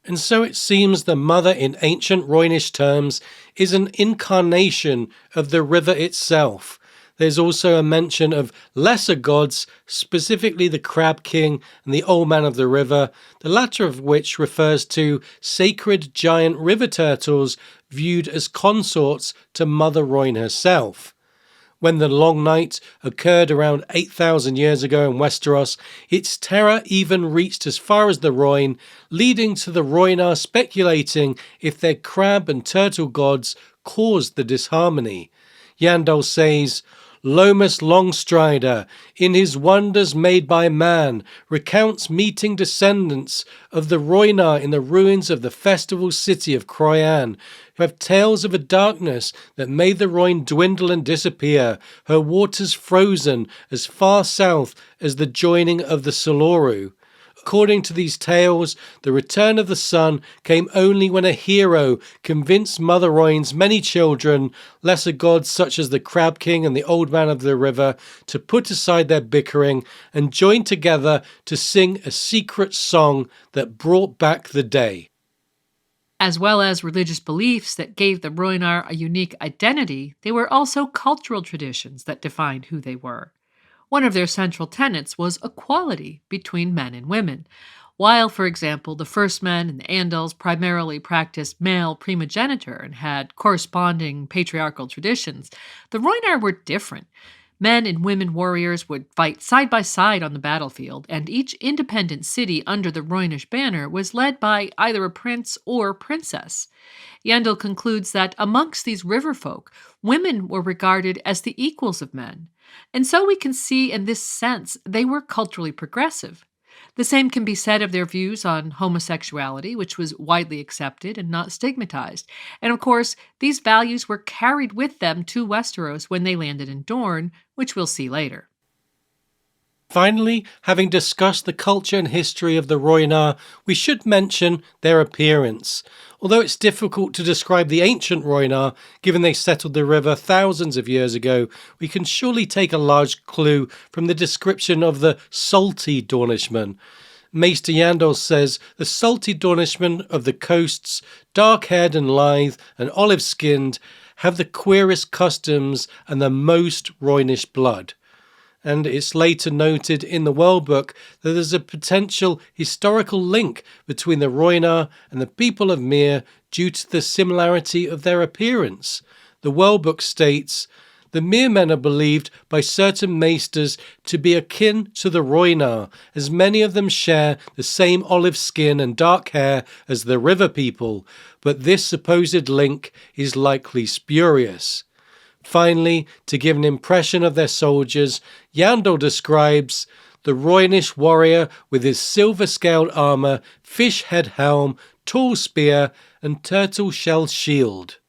And so it seems the mother in ancient Rhoynish terms is an incarnation of the river itself. There's also a mention of lesser gods, specifically the Crab King and the Old Man of the River, the latter of which refers to sacred giant river turtles viewed as consorts to Mother Rhoyne herself. When the Long Night occurred around 8,000 years ago in Westeros, its terror even reached as far as the Rhoyne, leading to the Rhoynar speculating if their crab and turtle gods caused the disharmony. Yandel says, Lomas Longstrider, in his wonders made by man, recounts meeting descendants of the Rhoynar in the ruins of the festival city of Croyan, who have tales of a darkness that made the Rhoyne dwindle and disappear, her waters frozen as far south as the joining of the Soloru. According to these tales, the return of the sun came only when a hero convinced Mother Rhoyne's many children, lesser gods such as the Crab King and the Old Man of the River, to put aside their bickering and join together to sing a secret song that brought back the day. As well as religious beliefs that gave the Rhoynar a unique identity, they were also cultural traditions that defined who they were. One of their central tenets was equality between men and women. While, for example, the first men and the Andals primarily practiced male primogeniture and had corresponding patriarchal traditions, the Rhoynar were different. Men and women warriors would fight side by side on the battlefield, and each independent city under the Rhoynish banner was led by either a prince or princess. Yandel concludes that amongst these river folk, women were regarded as the equals of men. And so we can see in this sense they were culturally progressive. The same can be said of their views on homosexuality, which was widely accepted and not stigmatized. And of course, these values were carried with them to Westeros when they landed in Dorne, which we'll see later. Finally, having discussed the culture and history of the Rhoynar, we should mention their appearance. Although it's difficult to describe the ancient Rhoynar, given they settled the river thousands of years ago, we can surely take a large clue from the description of the salty Dornishmen. Maester Yandel says the salty Dornishmen of the coasts, dark-haired and lithe and olive-skinned, have the queerest customs and the most Rhoynish blood. And it's later noted in the World Book that there's a potential historical link between the Rhoynar and the people of Myr due to the similarity of their appearance. The World Book states, the Myr men are believed by certain maesters to be akin to the Rhoynar, as many of them share the same olive skin and dark hair as the river people, but this supposed link is likely spurious. Finally, to give an impression of their soldiers, Yandel describes the Rhoynish warrior with his silver-scaled armour, fish-head helm, tall spear, and turtle-shell shield.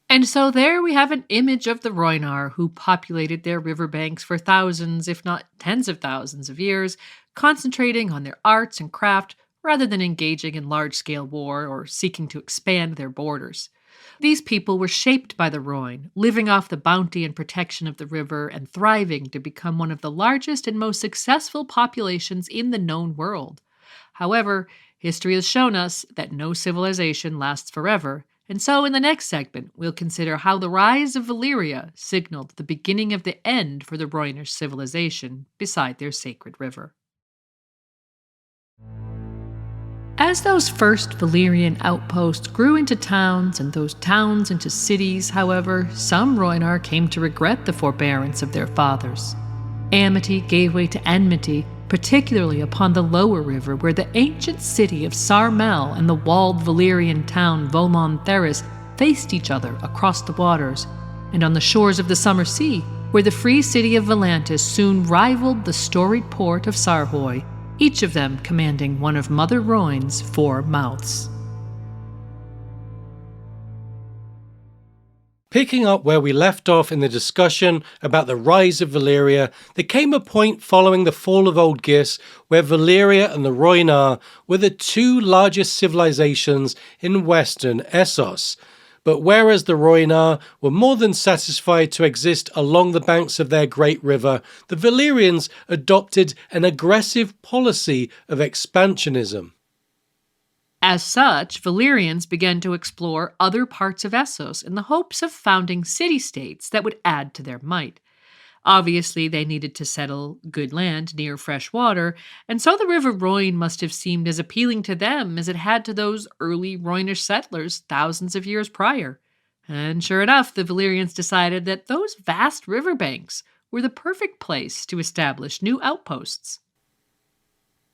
And so there we have an image of the Rhoynar who populated their riverbanks for thousands, if not tens of thousands of years, concentrating on their arts and craft rather than engaging in large-scale war or seeking to expand their borders. These people were shaped by the Rhoyne, living off the bounty and protection of the river and thriving to become one of the largest and most successful populations in the known world. However, history has shown us that no civilization lasts forever, and so in the next segment we'll consider how the rise of Valyria signaled the beginning of the end for the Rhoynish civilization beside their sacred river. As those first Valyrian outposts grew into towns and those towns into cities, however, some Rhoynar came to regret the forbearance of their fathers. Amity gave way to enmity, particularly upon the lower river where the ancient city of Sarmel and the walled Valyrian town Volmon Theris faced each other across the waters, and on the shores of the Summer Sea where the free city of Volantis soon rivaled the storied port of Sarhoy, each of them commanding one of Mother Rhoyne's 4 mouths. Picking up where we left off in the discussion about the rise of Valyria, there came a point following the fall of Old Gis where Valyria and the Rhoynar were the 2 largest civilizations in western Essos. But whereas the Rhoynar were more than satisfied to exist along the banks of their great river, the Valyrians adopted an aggressive policy of expansionism. As such, Valyrians began to explore other parts of Essos in the hopes of founding city-states that would add to their might. Obviously, they needed to settle good land near fresh water, and so the River Rhoyne must have seemed as appealing to them as it had to those early Rhoynish settlers thousands of years prior. And sure enough, the Valyrians decided that those vast riverbanks were the perfect place to establish new outposts.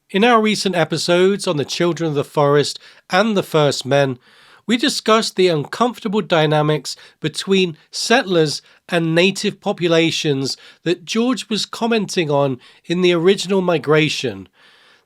In our recent episodes on the Children of the Forest and the First Men, we discussed the uncomfortable dynamics between settlers and native populations that George was commenting on in the original migration.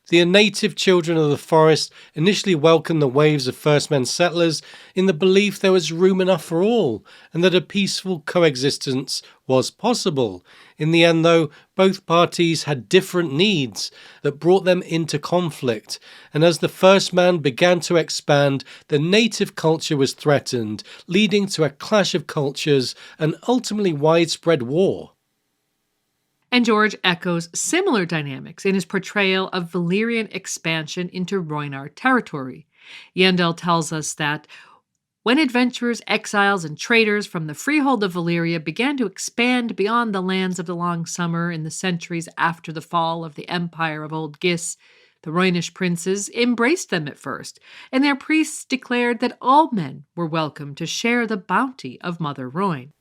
The native children of the forest initially welcomed the waves of First Men settlers in the belief there was room enough for all and that a peaceful coexistence was possible. In the end, though, both parties had different needs that brought them into conflict, and as the First Man began to expand, the native culture was threatened, leading to a clash of cultures and ultimately widespread war. And George echoes similar dynamics in his portrayal of Valyrian expansion into Rhoynar territory. Yandel tells us that when adventurers, exiles, and traders from the freehold of Valyria began to expand beyond the lands of the Long Summer in the centuries after the fall of the empire of Old Gis, the Rhoynish princes embraced them at first, and their priests declared that all men were welcome to share the bounty of Mother Rhoyne.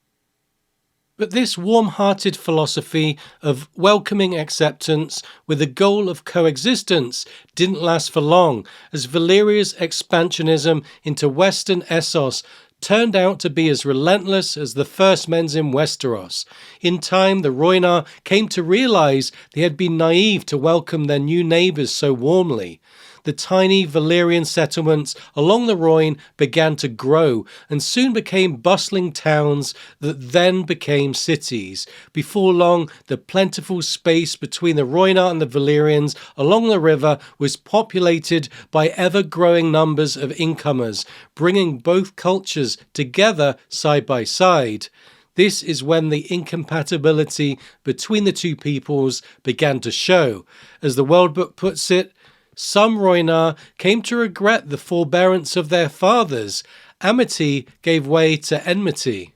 But this warm-hearted philosophy of welcoming acceptance with the goal of coexistence didn't last for long, as Valyria's expansionism into western Essos turned out to be as relentless as the First Men's in Westeros. In time, the Rhoynar came to realize they had been naive to welcome their new neighbors so warmly. The tiny Valyrian settlements along the Rhoyne began to grow and soon became bustling towns that then became cities. Before long, the plentiful space between the Rhoynar and the Valyrians along the river was populated by ever-growing numbers of incomers, bringing both cultures together side by side. This is when the incompatibility between the two peoples began to show. As the World Book puts it, some Rhoynar came to regret the forbearance of their fathers. Amity gave way to enmity.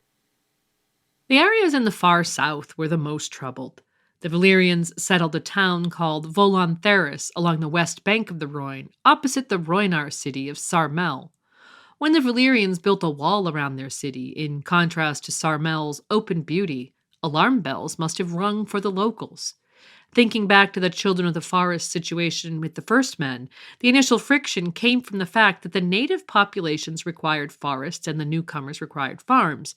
The areas in the far south were the most troubled. The Valyrians settled a town called Volantheris along the west bank of the Rhoyne, opposite the Rhoynar city of Sarmel. When the Valyrians built a wall around their city, in contrast to Sarmel's open beauty, alarm bells must have rung for the locals. Thinking back to the Children of the Forest situation with the First Men, the initial friction came from the fact that the native populations required forests and the newcomers required farms.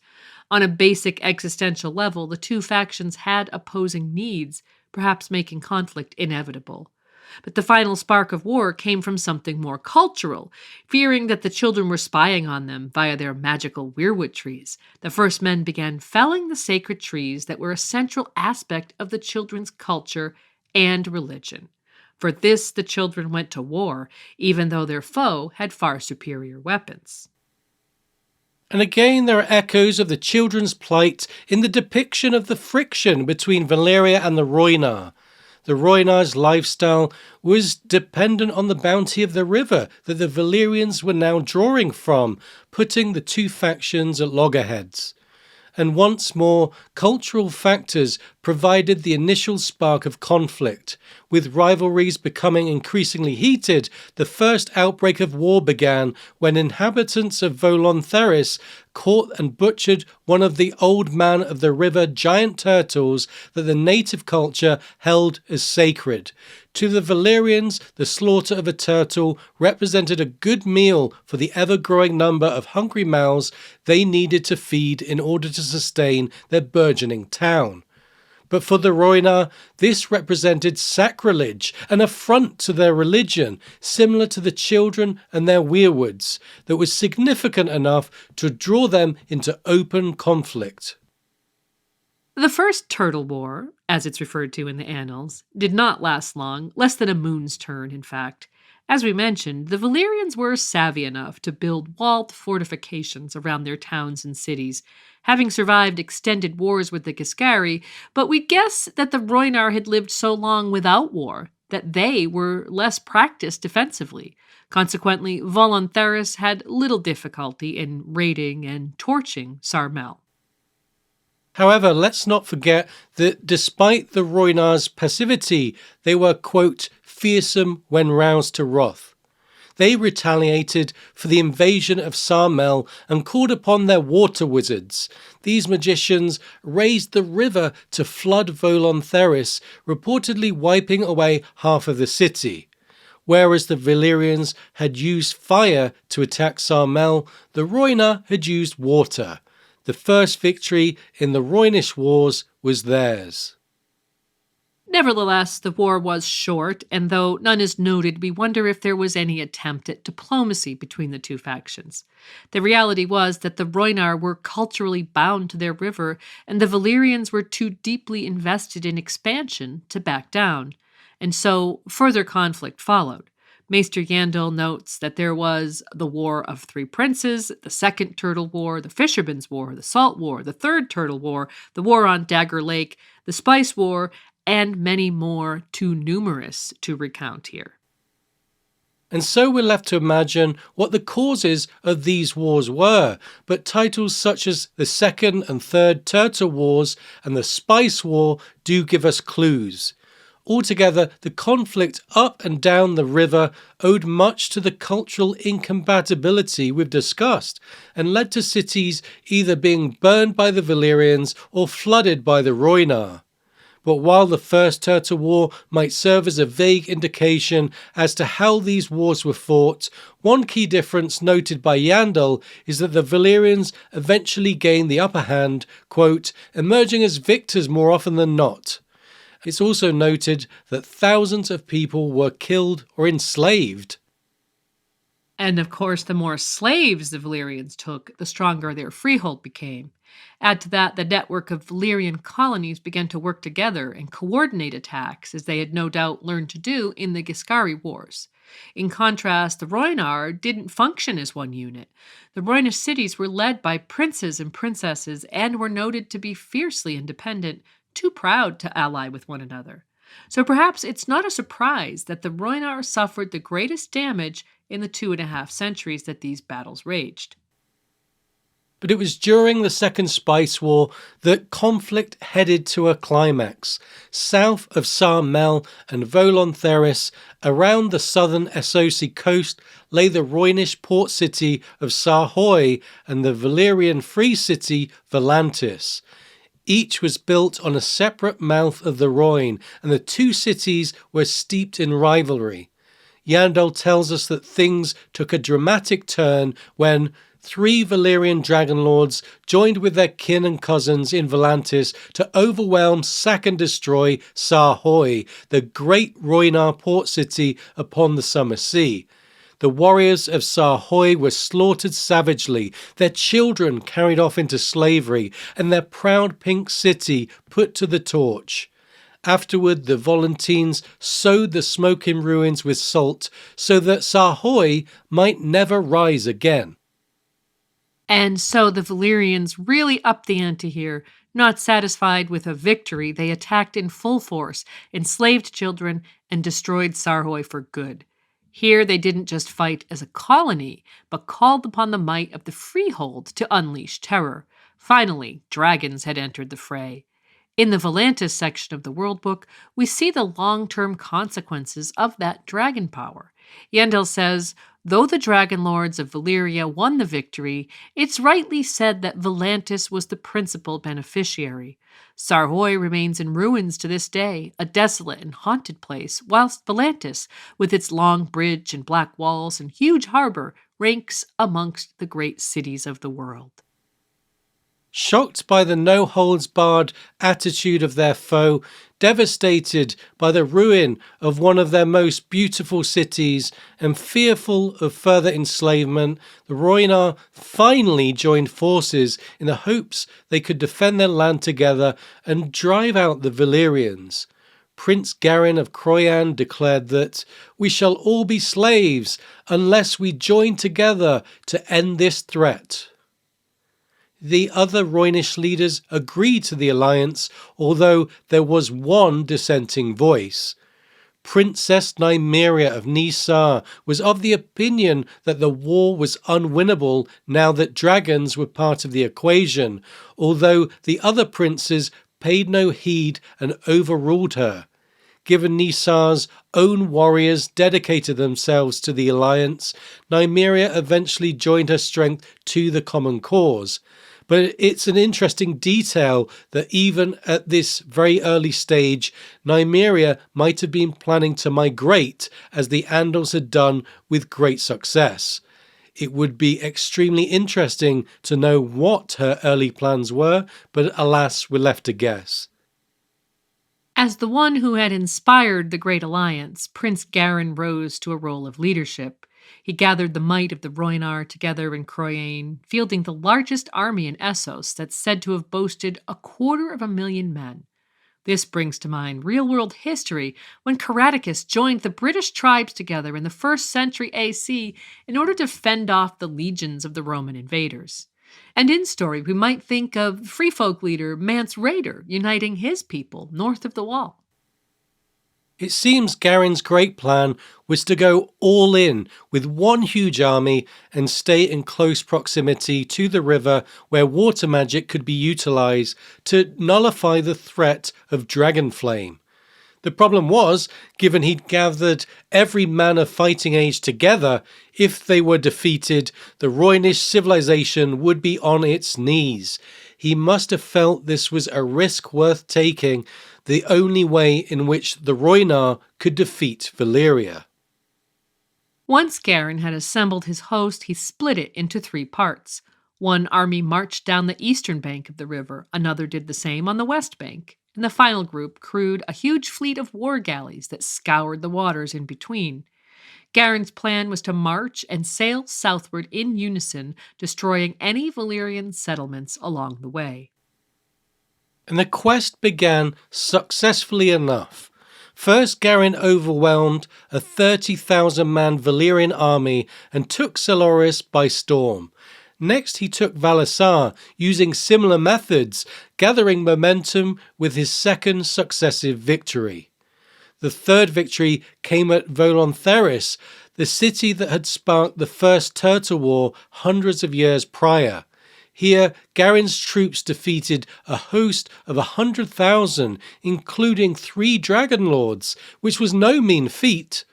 On a basic existential level, the two factions had opposing needs, perhaps making conflict inevitable. But the final spark of war came from something more cultural. Fearing that the children were spying on them via their magical weirwood trees, the First Men began felling the sacred trees that were a central aspect of the children's culture and religion. For this, the children went to war, even though their foe had far superior weapons. And again, there are echoes of the children's plight in the depiction of the friction between Valyria and the Rhoynar. The Rhoynar's lifestyle was dependent on the bounty of the river that the Valyrians were now drawing from, putting the two factions at loggerheads. And once more, cultural factors provided the initial spark of conflict. With rivalries becoming increasingly heated, the first outbreak of war began when inhabitants of Volantheris caught and butchered one of the old man of the river giant turtles that the native culture held as sacred. To the Valyrians, the slaughter of a turtle represented a good meal for the ever-growing number of hungry mouths they needed to feed in order to sustain their burgeoning town. But for the Rhoynar, this represented sacrilege, an affront to their religion, similar to the children and their weirwoods, that was significant enough to draw them into open conflict. The First Turtle War, as it's referred to in the annals, did not last long, less than a moon's turn, in fact. As we mentioned, the Valyrians were savvy enough to build walled fortifications around their towns and cities, having survived extended wars with the Giscari, but we guess that the Rhoynar had lived so long without war that they were less practiced defensively. Consequently, Volantheris had little difficulty in raiding and torching Sarmel. However, let's not forget that despite the Rhoynar's passivity, they were, quote, fearsome when roused to wrath. they retaliated for the invasion of Sarmel and called upon their water wizards. These magicians raised the river to flood Volontheris, reportedly wiping away half of the city. Whereas the Valyrians had used fire to attack Sarmel, the Rhoynar had used water. The first victory in the Rhoynish wars was theirs. Nevertheless, the war was short, and though none is noted, we wonder if there was any attempt at diplomacy between the two factions. The reality was that the Rhoynar were culturally bound to their river, and the Valyrians were too deeply invested in expansion to back down. And so further conflict followed. Maester Yandel notes that there was the War of Three Princes, the Second Turtle War, the Fishermen's War, the Salt War, the Third Turtle War, the War on Dagger Lake, the Spice War, and many more too numerous to recount here. And so we're left to imagine what the causes of these wars were, but titles such as the Second and Third Turtle Wars and the Spice War do give us clues. Altogether, the conflict up and down the river owed much to the cultural incompatibility we've discussed, and led to cities either being burned by the Valyrians or flooded by the Rhoynar. But while the First Turtle War might serve as a vague indication as to how these wars were fought, one key difference noted by Yandel is that the Valyrians eventually gained the upper hand, quote, emerging as victors more often than not. It's also noted that thousands of people were killed or enslaved. And of course, the more slaves the Valyrians took, the stronger their freehold became. Add to that, the network of Valyrian colonies began to work together and coordinate attacks, as they had no doubt learned to do in the Giscari Wars. In contrast, the Rhoynar didn't function as one unit. The Rhoynish cities were led by princes and princesses and were noted to be fiercely independent, too proud to ally with one another. So perhaps it's not a surprise that the Rhoynar suffered the greatest damage in the 2.5 centuries that these battles raged. But it was during the Second Spice War that conflict headed to a climax. South of Sarmel and Volontheris, around the southern Essosi coast, lay the Rhoynish port city of Sarhoy and the Valyrian free city Volantis. Each was built on a separate mouth of the Rhoyne, and the two cities were steeped in rivalry. Yandel tells us that things took a dramatic turn when 3 Valyrian dragonlords joined with their kin and cousins in Volantis to overwhelm, sack and destroy Sarhoy, the great Rhoynar port city upon the summer sea. The warriors of Sarhoy were slaughtered savagely, their children carried off into slavery, and their proud pink city put to the torch. Afterward, the Volantines sowed the smoking ruins with salt so that Sarhoy might never rise again. And so the Valyrians really upped the ante here. Not satisfied with a victory, they attacked in full force, enslaved children, and destroyed Sarhoy for good. Here they didn't just fight as a colony, but called upon the might of the freehold to unleash terror. Finally, dragons had entered the fray. In the Volantis section of the World Book, we see the long-term consequences of that dragon power. Yandel says, though the dragonlords of Valyria won the victory, it's rightly said that Volantis was the principal beneficiary. Sarhoy remains in ruins to this day, a desolate and haunted place, whilst Volantis, with its long bridge and black walls and huge harbor, ranks amongst the great cities of the world. Shocked by the no-holds-barred attitude of their foe, devastated by the ruin of one of their most beautiful cities, and fearful of further enslavement, the Rhoynar finally joined forces in the hopes they could defend their land together and drive out the Valyrians. Prince Garin of Croyan declared that we shall all be slaves unless we join together to end this threat. The other Rhoynish leaders agreed to the alliance, although there was one dissenting voice. Princess Nymeria of Nisar was of the opinion that the war was unwinnable now that dragons were part of the equation, although the other princes paid no heed and overruled her. given Nisar's own warriors dedicated themselves to the alliance, Nymeria eventually joined her strength to the common cause. But it's an interesting detail that even at this very early stage, Nymeria might have been planning to migrate, as the Andals had done with great success. It would be extremely interesting to know what her early plans were, but alas, we're left to guess. As the one who had inspired the Great Alliance, Prince Garin rose to a role of leadership. He gathered the might of the Rhoynar together in Rhoynar, fielding the largest army in Essos that's said to have boasted 250,000 men. This brings to mind real-world history when Caradicus joined the British tribes together in the 1st century AC in order to fend off the legions of the Roman invaders. And in story, we might think of free folk leader Mance Rayder uniting his people north of the Wall. It seems Garin's great plan was to go all in with one huge army and stay in close proximity to the river where water magic could be utilized to nullify the threat of Dragonflame. The problem was, given he'd gathered every man of fighting age together, if they were defeated, the Rhoynish civilization would be on its knees. He must have felt this was a risk worth taking, the only way in which the Rhoynar could defeat Valyria. Once Garin had assembled his host, he split it into 3 parts. One army marched down the eastern bank of the river, another did the same on the west bank, and the final group crewed a huge fleet of war galleys that scoured the waters in between. Garin's plan was to march and sail southward in unison, destroying any Valyrian settlements along the way. And the quest began successfully enough. First, Garin overwhelmed a 30,000-man Valyrian army and took Celoris by storm. Next, he took Valasar, using similar methods, gathering momentum with his second successive victory. The third victory came at Volontheris, the city that had sparked the First Turtle War hundreds of years prior. Here, Garin's troops defeated a host of 100,000, including 3 dragonlords, which was no mean feat.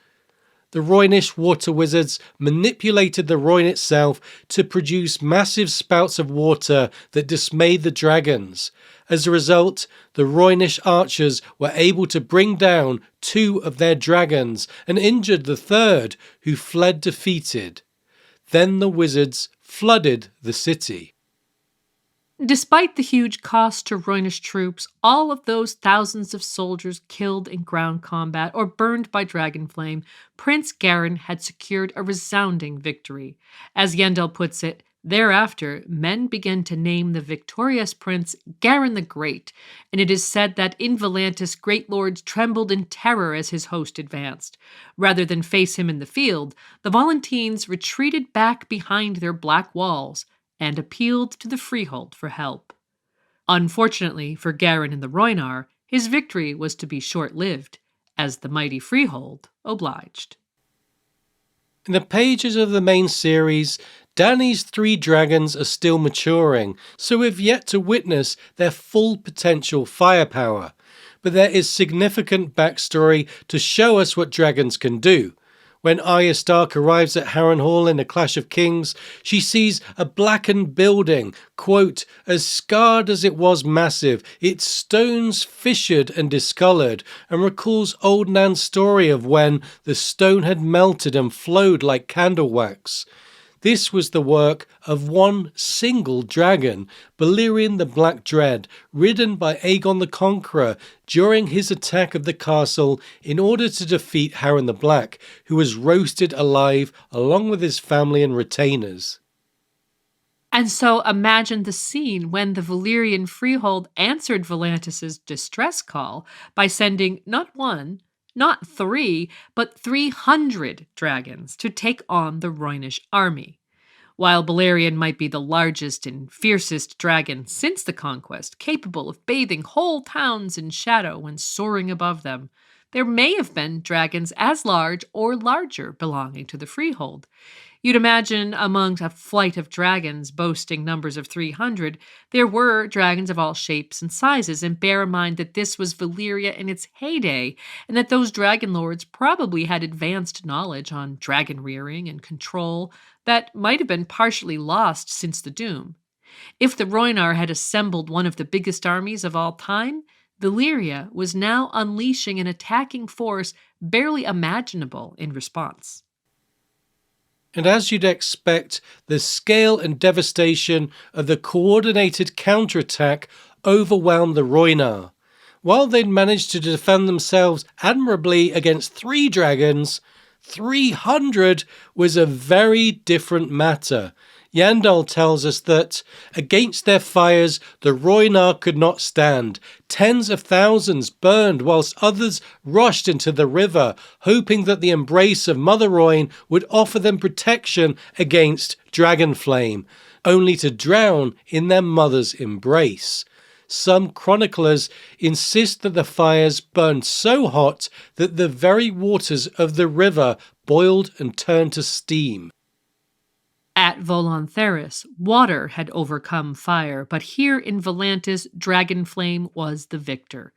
The Rhoynish water wizards manipulated the Rhoyne itself to produce massive spouts of water that dismayed the dragons. As a result, the Rhoynish archers were able to bring down 2 of their dragons and injured the third, who fled defeated. Then the wizards flooded the city. Despite the huge cost to Rhoynish troops, all of those thousands of soldiers killed in ground combat or burned by Dragonflame, Prince Garin had secured a resounding victory. As Yendel puts it, thereafter, men began to name the victorious prince Garin the Great, and it is said that in Volantis great lords trembled in terror as his host advanced. Rather than face him in the field, the Volantines retreated back behind their black walls and appealed to the freehold for help. Unfortunately for Garin and the Rhoynar, his victory was to be short-lived, as the mighty freehold obliged. In the pages of the main series, Dany's 3 dragons are still maturing, so we've yet to witness their full potential firepower. But there is significant backstory to show us what dragons can do. When Arya Stark arrives at Harrenhal in A Clash of Kings, she sees a blackened building, quote, as scarred as it was massive, its stones fissured and discoloured, and recalls old Nan's story of when the stone had melted and flowed like candle wax. This was the work of one single dragon, Balerion the Black Dread, ridden by Aegon the Conqueror during his attack of the castle in order to defeat Harren the Black, who was roasted alive along with his family and retainers. And so imagine the scene when the Valyrian freehold answered Volantis' distress call by sending not 1, not 3, but 300 dragons to take on the Rhoynish army. While Balerion might be the largest and fiercest dragon since the conquest, capable of bathing whole towns in shadow when soaring above them, there may have been dragons as large or larger belonging to the freehold. You'd imagine among a flight of dragons boasting numbers of 300, there were dragons of all shapes and sizes, and bear in mind that this was Valyria in its heyday, and that those dragonlords probably had advanced knowledge on dragon rearing and control that might have been partially lost since the Doom. If the Rhoynar had assembled one of the biggest armies of all time, Valyria was now unleashing an attacking force barely imaginable in response. And as you'd expect, the scale and devastation of the coordinated counterattack overwhelmed the Rhoynar. While they'd managed to defend themselves admirably against 3 dragons, 300 was a very different matter. Yandel tells us that against their fires the Rhoynar could not stand. Tens of thousands burned whilst others rushed into the river, hoping that the embrace of Mother Rhoyne would offer them protection against dragon flame, only to drown in their mother's embrace. Some chroniclers insist that the fires burned so hot that the very waters of the river boiled and turned to steam. At Volantheris, water had overcome fire, but here in Volantis, dragon flame was the victor.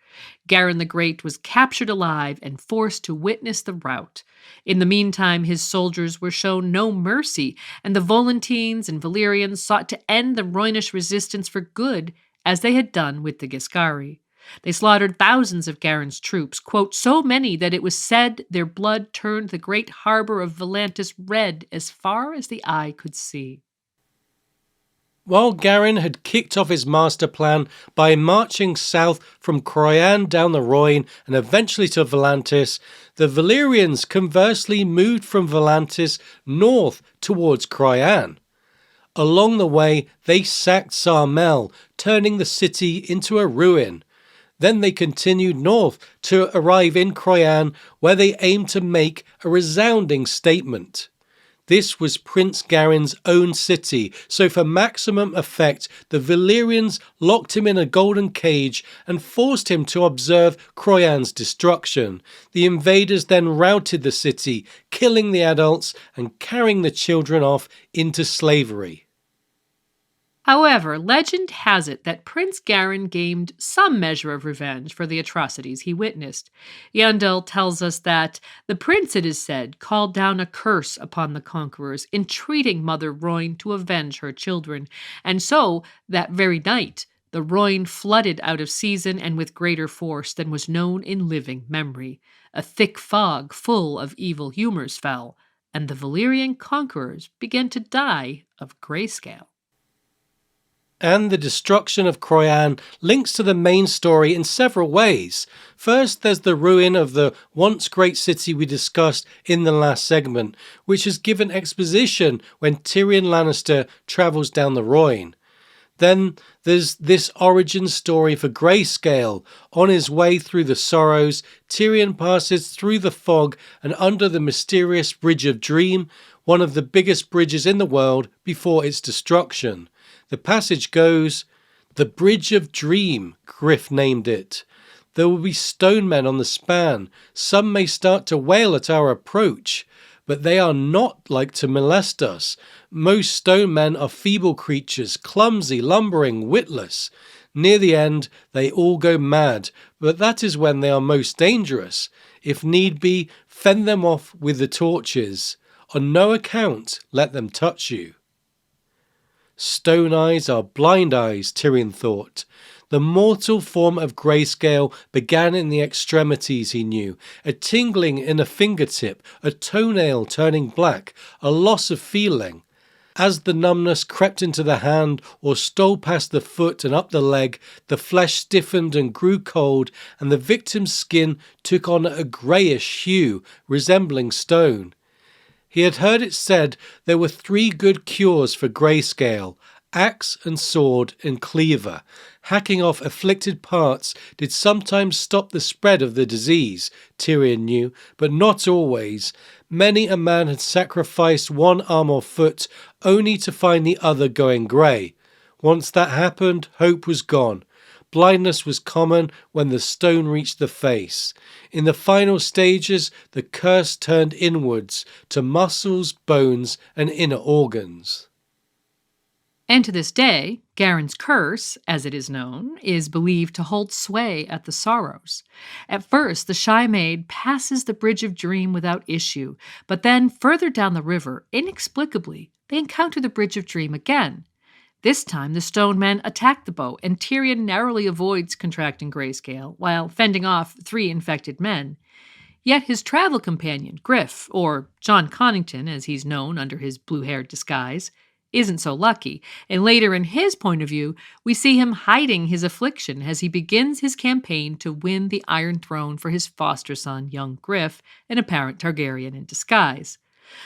Garin the Great was captured alive and forced to witness the rout. In the meantime, his soldiers were shown no mercy, and the Volantines and Valyrians sought to end the Rhoynish resistance for good, as they had done with the Giscari. They slaughtered thousands of Garin's troops, quote, so many that it was said their blood turned the great harbor of Volantis red as far as the eye could see. While Garin had kicked off his master plan by marching south from Croyan down the Rhoyne and eventually to Volantis, the Valyrians conversely moved from Volantis north towards Croyan. Along the way, they sacked Sarmel, turning the city into a ruin. Then they continued north to arrive in Croyan, where they aimed to make a resounding statement. This was Prince Garin's own city, so for maximum effect, the Valyrians locked him in a golden cage and forced him to observe Croyan's destruction. The invaders then routed the city, killing the adults and carrying the children off into slavery. However, legend has it that Prince Garin gained some measure of revenge for the atrocities he witnessed. Yandel tells us that the prince, it is said, called down a curse upon the conquerors, entreating Mother Rhoyne to avenge her children, and so, that very night, the Rhoyne flooded out of season and with greater force than was known in living memory. A thick fog full of evil humors fell, and the Valyrian conquerors began to die of grayscale. And the destruction of Croyan links to the main story in several ways. First, there's the ruin of the once great city we discussed in the last segment, which is given exposition when Tyrion Lannister travels down the Rhoyne. Then there's this origin story for Grayscale. On his way through the Sorrows, Tyrion passes through the fog and under the mysterious Bridge of Dream, one of the biggest bridges in the world before its destruction. The passage goes, "The Bridge of Dream," Griff named it. "There will be stone men on the span. Some may start to wail at our approach, but they are not like to molest us. Most stone men are feeble creatures, clumsy, lumbering, witless. Near the end, they all go mad, but that is when they are most dangerous. If need be, fend them off with the torches. On no account let them touch you." Stone eyes are blind eyes, Tyrion thought. The mortal form of Grayscale began in the extremities, he knew. A tingling in a fingertip, a toenail turning black, a loss of feeling. As the numbness crept into the hand or stole past the foot and up the leg, the flesh stiffened and grew cold, and the victim's skin took on a greyish hue, resembling stone. He had heard it said there were 3 good cures for Grayscale: axe and sword and cleaver. Hacking off afflicted parts did sometimes stop the spread of the disease, Tyrion knew, but not always. Many a man had sacrificed one arm or foot only to find the other going grey. Once that happened, hope was gone. blindness was common when the stone reached the face. In the final stages, the curse turned inwards to muscles, bones, and inner organs. And to this day, Garen's curse, as it is known, is believed to hold sway at the Sorrows. At first, the shy maid passes the Bridge of Dream without issue, but then further down the river, inexplicably, they encounter the Bridge of Dream again. This time, the stone men attack the boat, and Tyrion narrowly avoids contracting grayscale while fending off 3 infected men. Yet his travel companion, Griff, or John Connington as he's known under his blue-haired disguise, isn't so lucky, and later in his point of view, we see him hiding his affliction as he begins his campaign to win the Iron Throne for his foster son, young Griff, an apparent Targaryen in disguise.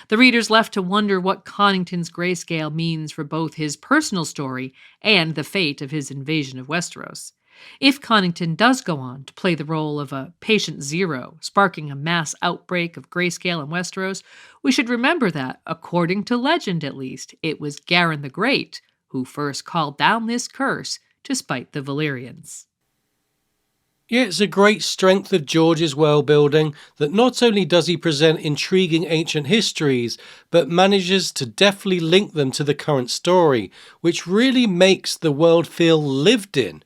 The reader's left to wonder what Connington's grayscale means for both his personal story and the fate of his invasion of Westeros. If Connington does go on to play the role of a patient zero, sparking a mass outbreak of grayscale in Westeros, we should remember that, according to legend at least, it was Garen the Great who first called down this curse to spite the Valyrians. Yeah, it's a great strength of George's world-building that not only does he present intriguing ancient histories, but manages to deftly link them to the current story, which really makes the world feel lived in.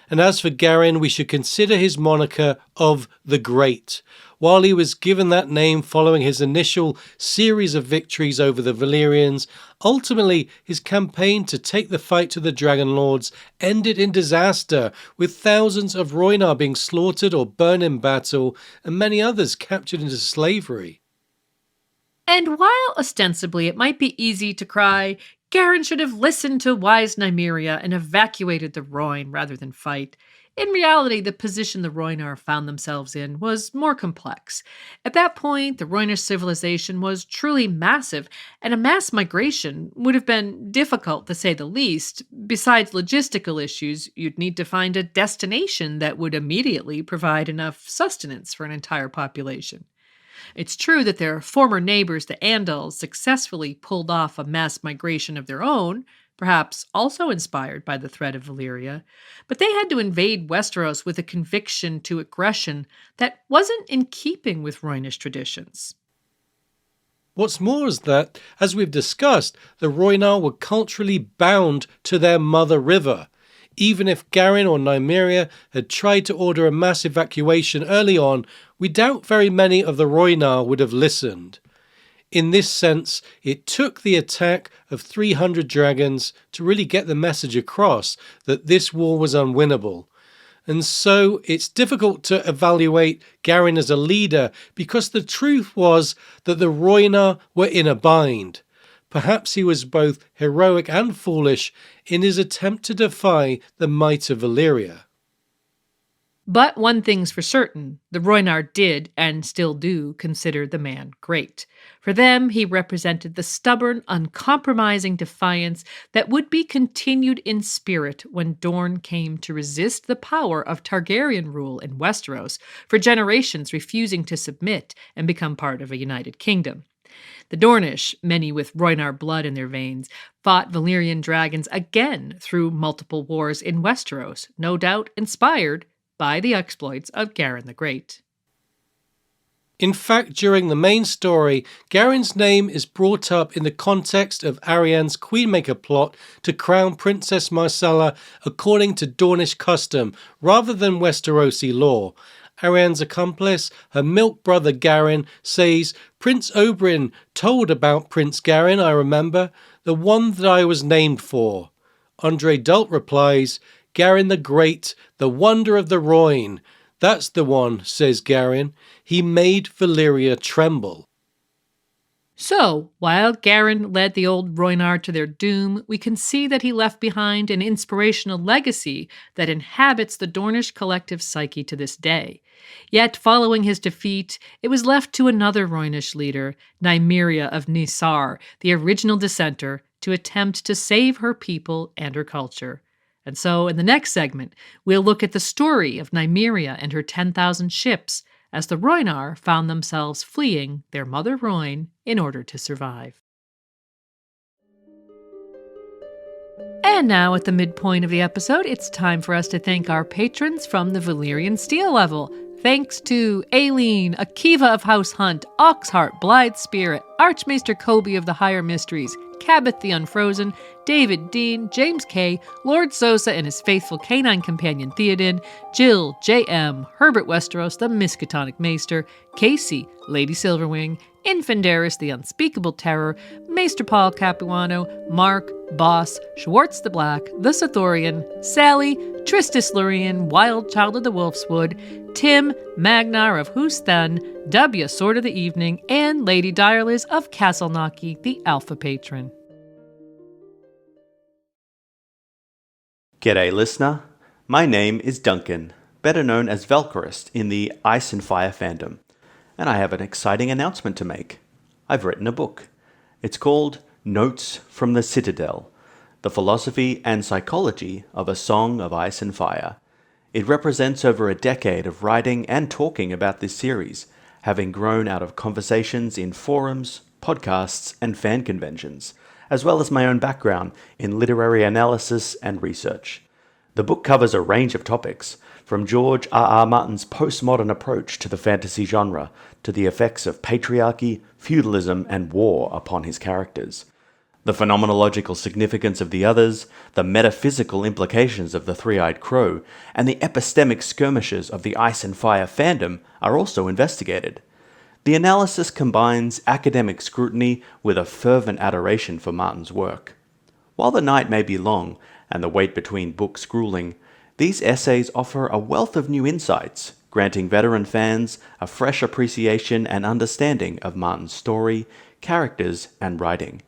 And as for Garen, we should consider his moniker of the Great. While he was given that name following his initial series of victories over the Valyrians, ultimately his campaign to take the fight to the dragonlords ended in disaster, with thousands of Rhoynar being slaughtered or burned in battle, and many others captured into slavery. And while ostensibly it might be easy to cry, Garen should have listened to wise Nymeria and evacuated the Rhoyne rather than fight, in reality, the position the Rhoynar found themselves in was more complex. At that point, the Rhoynish civilization was truly massive, and a mass migration would have been difficult to say the least. Besides logistical issues, you'd need to find a destination that would immediately provide enough sustenance for an entire population. It's true that their former neighbors, the Andals, successfully pulled off a mass migration of their own, perhaps also inspired by the threat of Valyria, but they had to invade Westeros with a conviction to aggression that wasn't in keeping with Rhoynish traditions. What's more is that, as we've discussed, the Rhoynar were culturally bound to their mother river. Even if Garen or Nymeria had tried to order a mass evacuation early on, we doubt very many of the Rhoynar would have listened. In this sense, it took the attack of 300 dragons to really get the message across that this war was unwinnable. And so it's difficult to evaluate Garen as a leader because the truth was that the Rhoynar were in a bind. Perhaps he was both heroic and foolish in his attempt to defy the might of Valyria. But one thing's for certain, the Rhoynar did and still do consider the man great. For them, he represented the stubborn, uncompromising defiance that would be continued in spirit when Dorne came to resist the power of Targaryen rule in Westeros, for generations refusing to submit and become part of a united kingdom. The Dornish, many with Rhoynar blood in their veins, fought Valyrian dragons again through multiple wars in Westeros, no doubt inspired by the exploits of Garen the Great. In fact, during the main story, Garen's name is brought up in the context of Arianne's Queenmaker plot to crown Princess Myrcella according to Dornish custom, rather than Westerosi law. Arianne's accomplice, her milk brother Garen, says, "Prince Oberyn told about Prince Garen, I remember, the one that I was named for." Andre Dult replies, "Garen the Great, the wonder of the Rhoyne. That's the one," says Garen. "He made Valyria tremble." So, while Garen led the old Rhoynar to their doom, we can see that he left behind an inspirational legacy that inhabits the Dornish collective psyche to this day. Yet, following his defeat, it was left to another Rhoynish leader, Nymeria of Nisar, the original dissenter, to attempt to save her people and her culture. And so, in the next segment, we'll look at the story of Nymeria and her 10,000 ships as the Rhoynar found themselves fleeing their mother Rhoyne in order to survive. And now, at the midpoint of the episode, it's time for us to thank our patrons from the Valyrian Steel level. Thanks to Aileen, Akiva of House Hunt, Oxheart, Blithe Spirit, Archmaester Kobe of the Higher Mysteries, Cabot the Unfrozen, David Dean, James K., Lord Sosa and his faithful canine companion Theoden, Jill, J.M., Herbert Westeros, the Miskatonic Maester, Casey, Lady Silverwing, Infandaris the Unspeakable Terror, Maester Paul Capuano, Mark, Boss, Schwartz the Black, the Sithorian, Sally, Tristis Lurian, Wild Child of the Wolfswood, Tim, Magnar of Hustan, W, Sword of the Evening, and Lady Direliz of Castleknocky, the Alpha Patron. G'day listener, my name is Duncan, better known as Valkyrist in the Ice and Fire fandom, and I have an exciting announcement to make. I've written a book. It's called Notes from the Citadel, the philosophy and psychology of A Song of Ice and Fire. It represents over a decade of writing and talking about this series, having grown out of conversations in forums, podcasts, and fan conventions, as well as my own background in literary analysis and research. The book covers a range of topics, from George R.R. Martin's postmodern approach to the fantasy genre, to the effects of patriarchy, feudalism, and war upon his characters. The phenomenological significance of the others, the metaphysical implications of the three-eyed crow, and the epistemic skirmishes of the Ice and Fire fandom are also investigated. The analysis combines academic scrutiny with a fervent adoration for Martin's work. While the night may be long, and the wait between books grueling, these essays offer a wealth of new insights, granting veteran fans a fresh appreciation and understanding of Martin's story, characters, and writing.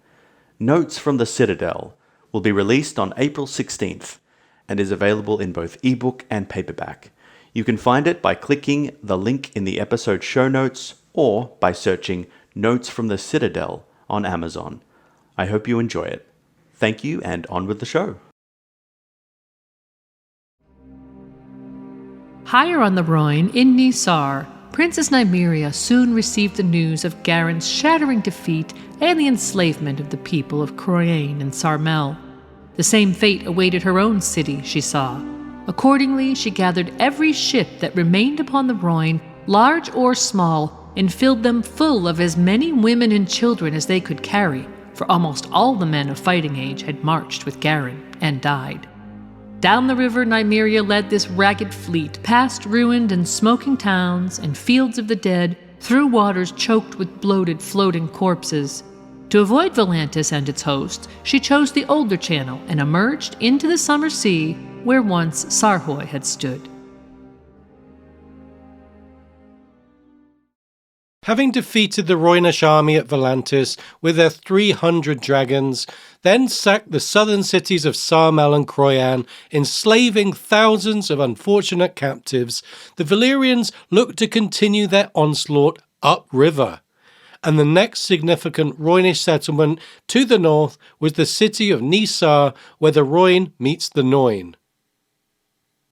Notes from the Citadel will be released on April 16th, and is available in both ebook and paperback. You can find it by clicking the link in the episode show notes, or by searching Notes from the Citadel on Amazon. I hope you enjoy it. Thank you, and on with the show. Higher on the Rhoyne, in Nisar, Princess Nymeria soon received the news of Garen's shattering defeat and the enslavement of the people of Croyane and Sarmel. The same fate awaited her own city, she saw. Accordingly, she gathered every ship that remained upon the Rhoyne, large or small, and filled them full of as many women and children as they could carry, for almost all the men of fighting age had marched with Garen and died. Down the river, Nymeria led this ragged fleet, past ruined and smoking towns and fields of the dead, through waters choked with bloated, floating corpses. To avoid Volantis and its hosts, she chose the older channel and emerged into the summer sea where once Sarhoy had stood. Having defeated the Rhoynish army at Volantis with their 300 dragons, then sacked the southern cities of Sarmel and Croyan, enslaving thousands of unfortunate captives, the Valyrians looked to continue their onslaught upriver. And the next significant Rhoynish settlement to the north was the city of Nisar, where the Rhoyne meets the Noyne.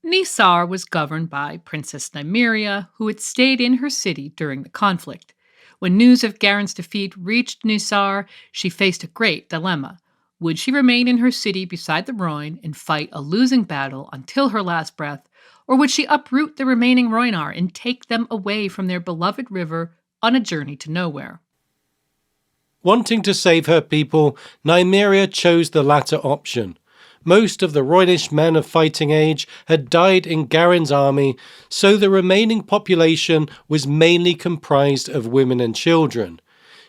Nisar was governed by Princess Nymeria, who had stayed in her city during the conflict. When news of Garen's defeat reached Nisar, she faced a great dilemma. Would she remain in her city beside the Rhoyne and fight a losing battle until her last breath, or would she uproot the remaining Rhoynar and take them away from their beloved river on a journey to nowhere? Wanting to save her people, Nymeria chose the latter option. Most of the Rhoynish men of fighting age had died in Garen's army, so the remaining population was mainly comprised of women and children.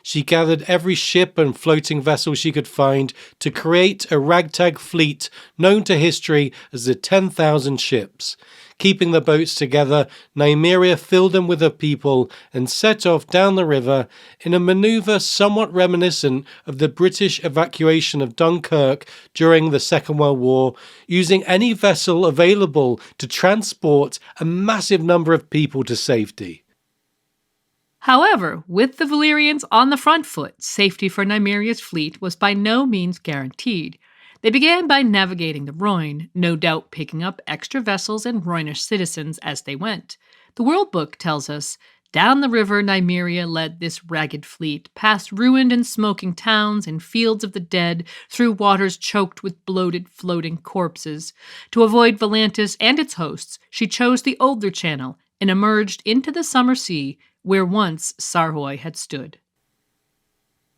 She gathered every ship and floating vessel she could find to create a ragtag fleet known to history as the 10,000 ships. Keeping the boats together, Nymeria filled them with her people and set off down the river in a manoeuvre somewhat reminiscent of the British evacuation of Dunkirk during the Second World War, using any vessel available to transport a massive number of people to safety. However, with the Valyrians on the front foot, safety for Nymeria's fleet was by no means guaranteed. They began by navigating the Rhoyne, no doubt picking up extra vessels and Rhoynish citizens as they went. The World Book tells us, Down the river, Nymeria led this ragged fleet, past ruined and smoking towns and fields of the dead, through waters choked with bloated, floating corpses. To avoid Volantis and its hosts, she chose the older channel and emerged into the summer sea where once Sarhoy had stood.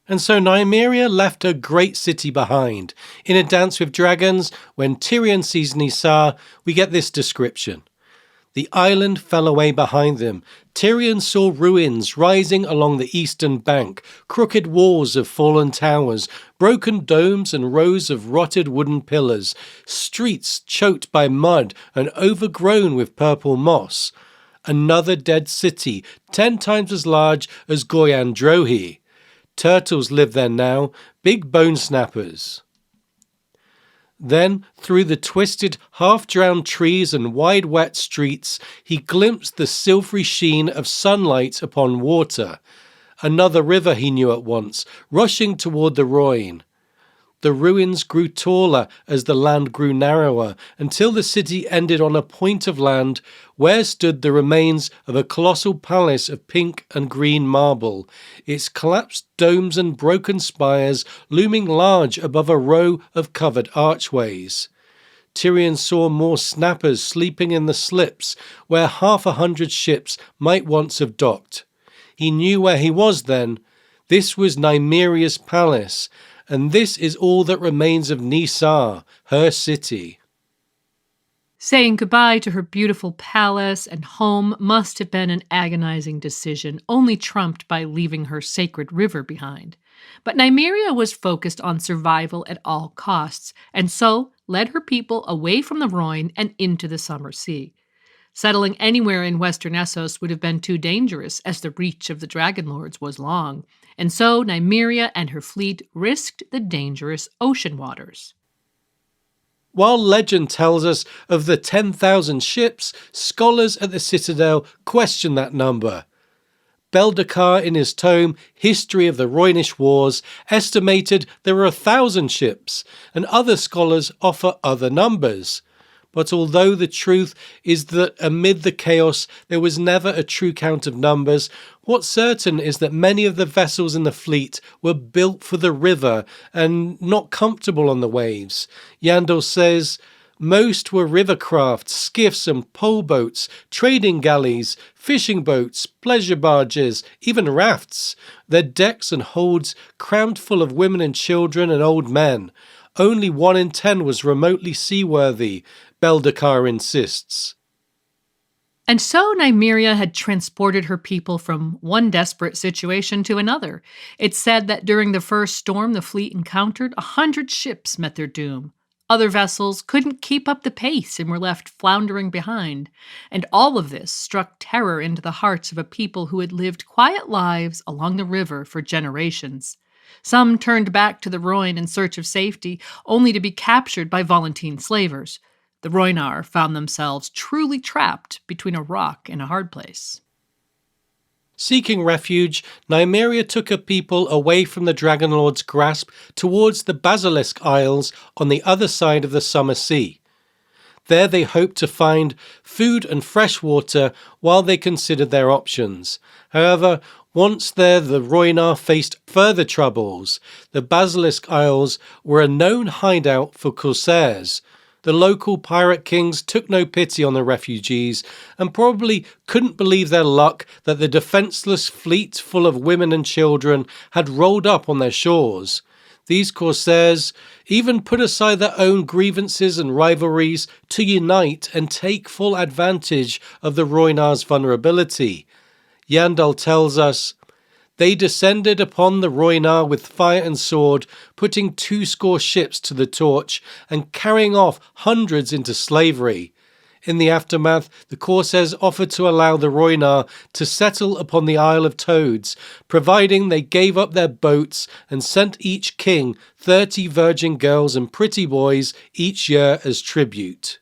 And so Nymeria left a great city behind. In A Dance with Dragons, when Tyrion sees Nysa, we get this description. The island fell away behind them. Tyrion saw ruins rising along the eastern bank, crooked walls of fallen towers, broken domes and rows of rotted wooden pillars, streets choked by mud and overgrown with purple moss. Another dead city, 10 times as large as Goyan Drohi. Turtles live there now, big bone snappers. Then, through the twisted, half-drowned trees and wide wet streets, he glimpsed the silvery sheen of sunlight upon water. Another river he knew at once, rushing toward the Rhoyne. The ruins grew taller as the land grew narrower, until the city ended on a point of land where stood the remains of a colossal palace of pink and green marble, its collapsed domes and broken spires looming large above a row of covered archways. Tyrion saw more snappers sleeping in the slips where 100 ships might once have docked. He knew where he was then. This was Nymeria's palace, and this is all that remains of Nysa, her city. Saying goodbye to her beautiful palace and home must have been an agonizing decision, only trumped by leaving her sacred river behind. But Nymeria was focused on survival at all costs, and so led her people away from the Rhoyne and into the summer sea. Settling anywhere in western Essos would have been too dangerous, as the reach of the dragonlords was long, and so Nymeria and her fleet risked the dangerous ocean waters. While legend tells us of the 10,000 ships, scholars at the Citadel question that number. Beldekar, in his tome History of the Rhoynish Wars, estimated there were 1,000 ships, and other scholars offer other numbers. But although the truth is that amid the chaos there was never a true count of numbers, what's certain is that many of the vessels in the fleet were built for the river and not comfortable on the waves. Yandel says, most were river craft, skiffs and pole boats, trading galleys, fishing boats, pleasure barges, even rafts, their decks and holds crammed full of women and children and old men. Only 1 in 10 was remotely seaworthy, Beldekar insists. And so Nymeria had transported her people from one desperate situation to another. It's said that during the first storm the fleet encountered, 100 ships met their doom. Other vessels couldn't keep up the pace and were left floundering behind. And all of this struck terror into the hearts of a people who had lived quiet lives along the river for generations. Some turned back to the Rhoyne in search of safety, only to be captured by Volantene slavers. The Rhoynar found themselves truly trapped between a rock and a hard place. Seeking refuge, Nymeria took her people away from the dragonlord's grasp towards the Basilisk Isles on the other side of the summer sea. There they hoped to find food and fresh water while they considered their options. However, once there, the Rhoynar faced further troubles. The Basilisk Isles were a known hideout for corsairs. The local pirate kings took no pity on the refugees and probably couldn't believe their luck that the defenseless fleet full of women and children had rolled up on their shores. These corsairs even put aside their own grievances and rivalries to unite and take full advantage of the Rhoynar's vulnerability. Yandel tells us, they descended upon the Rhoynar with fire and sword, putting 20 ships to the torch and carrying off hundreds into slavery. In the aftermath, the corsairs offered to allow the Rhoynar to settle upon the Isle of Toads, providing they gave up their boats and sent each king 30 virgin girls and pretty boys each year as tribute.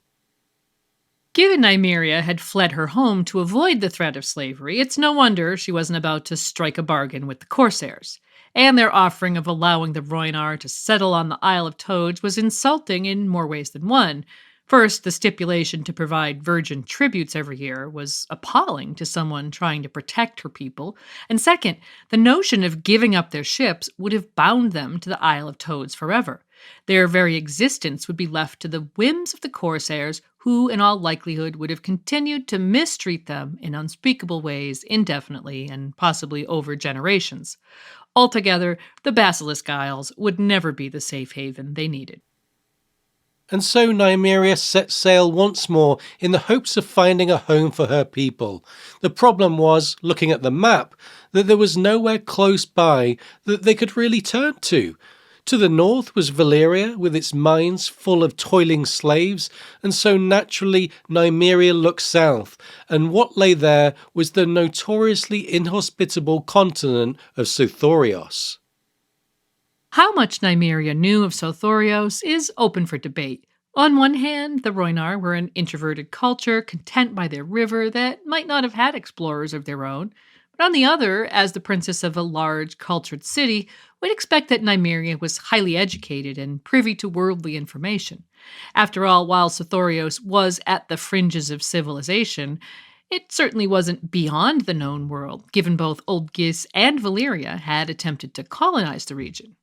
Given Nymeria had fled her home to avoid the threat of slavery, it's no wonder she wasn't about to strike a bargain with the corsairs. And their offering of allowing the Rhoynar to settle on the Isle of Toads was insulting in more ways than one. First, the stipulation to provide virgin tributes every year was appalling to someone trying to protect her people. And second, the notion of giving up their ships would have bound them to the Isle of Toads forever. Their very existence would be left to the whims of the corsairs, who, in all likelihood, would have continued to mistreat them in unspeakable ways indefinitely and possibly over generations. Altogether, the Basilisk Isles would never be the safe haven they needed. And so Nymeria set sail once more in the hopes of finding a home for her people. The problem was, looking at the map, that there was nowhere close by that they could really turn to. To the north was Valyria, with its mines full of toiling slaves, and so naturally Nymeria looked south, and what lay there was the notoriously inhospitable continent of Sothorios. How much Nymeria knew of Sothorios is open for debate. On one hand, the Rhoynar were an introverted culture, content by their river that might not have had explorers of their own. But on the other, as the princess of a large, cultured city, we'd expect that Nymeria was highly educated and privy to worldly information. After all, while Sothorios was at the fringes of civilization, it certainly wasn't beyond the known world, given both Old Gis and Valyria had attempted to colonize the region.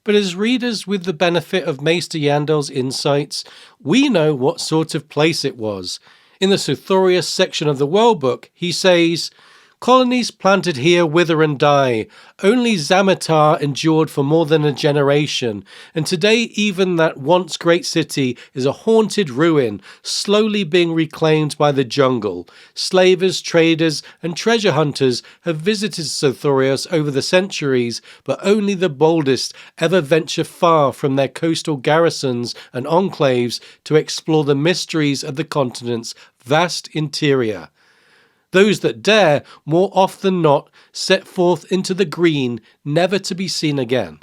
But as readers with the benefit of Maester Yandel's insights, we know what sort of place it was. In the Sothorios section of the World Book, he says, "Colonies planted here wither and die. Only Zamatar endured for more than a generation, and today even that once great city is a haunted ruin, slowly being reclaimed by the jungle. Slavers, traders, and treasure hunters have visited Sothorios over the centuries, but only the boldest ever venture far from their coastal garrisons and enclaves to explore the mysteries of the continent's vast interior. Those that dare, more often than not, set forth into the green, never to be seen again."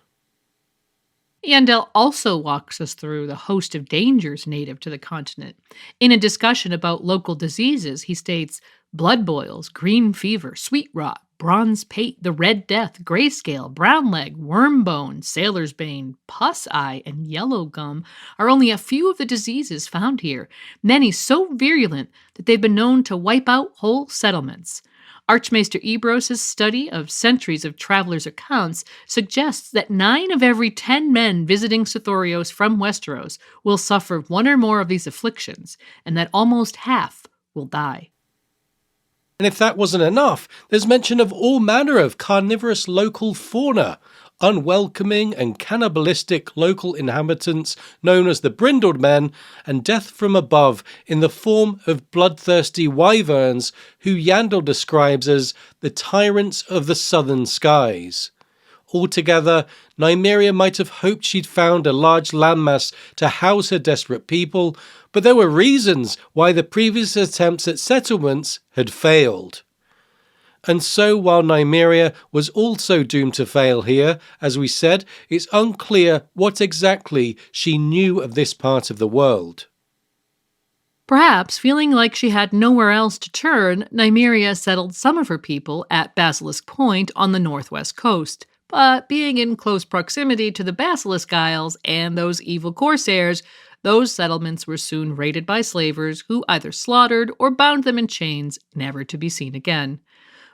Yandel also walks us through the host of dangers native to the continent. In a discussion about local diseases, he states, blood boils, green fever, sweet rot, bronze pate, the red death, grayscale, brown leg, worm bone, sailor's bane, pus eye, and yellow gum are only a few of the diseases found here, many so virulent that they've been known to wipe out whole settlements. Archmaester Ebros's study of centuries of travelers' accounts suggests that 9 of every 10 men visiting Sothorios from Westeros will suffer one or more of these afflictions, and that almost half will die. And if that wasn't enough, there's mention of all manner of carnivorous local fauna, unwelcoming and cannibalistic local inhabitants known as the brindled men, and death from above in the form of bloodthirsty wyverns who Yandel describes as the tyrants of the southern skies. Altogether, Nymeria might have hoped she'd found a large landmass to house her desperate people, but there were reasons why the previous attempts at settlements had failed. And so while Nymeria was also doomed to fail here, as we said, it's unclear what exactly she knew of this part of the world. Perhaps, feeling like she had nowhere else to turn, Nymeria settled some of her people at Basilisk Point on the northwest coast. But being in close proximity to the Basilisk Isles and those evil corsairs, those settlements were soon raided by slavers who either slaughtered or bound them in chains, never to be seen again.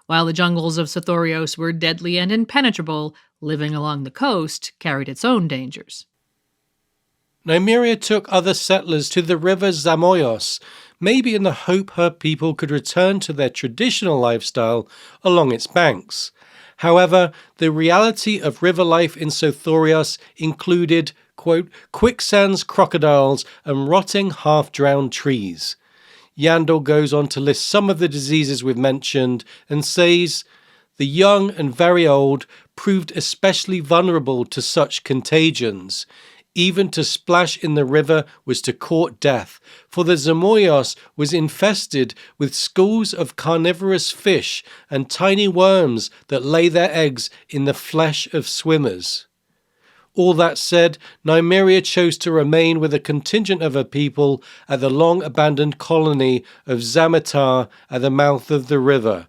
While the jungles of Sothorios were deadly and impenetrable, living along the coast carried its own dangers. Nymeria took other settlers to the river Zamoyos, maybe in the hope her people could return to their traditional lifestyle along its banks. However, the reality of river life in Sothorios included, quote, quicksands, crocodiles, and rotting half-drowned trees. Yandel goes on to list some of the diseases we've mentioned and says, the young and very old proved especially vulnerable to such contagions. Even to splash in the river was to court death, for the Zamoyos was infested with schools of carnivorous fish and tiny worms that lay their eggs in the flesh of swimmers. All that said, Nymeria chose to remain with a contingent of her people at the long-abandoned colony of Zamatar at the mouth of the river,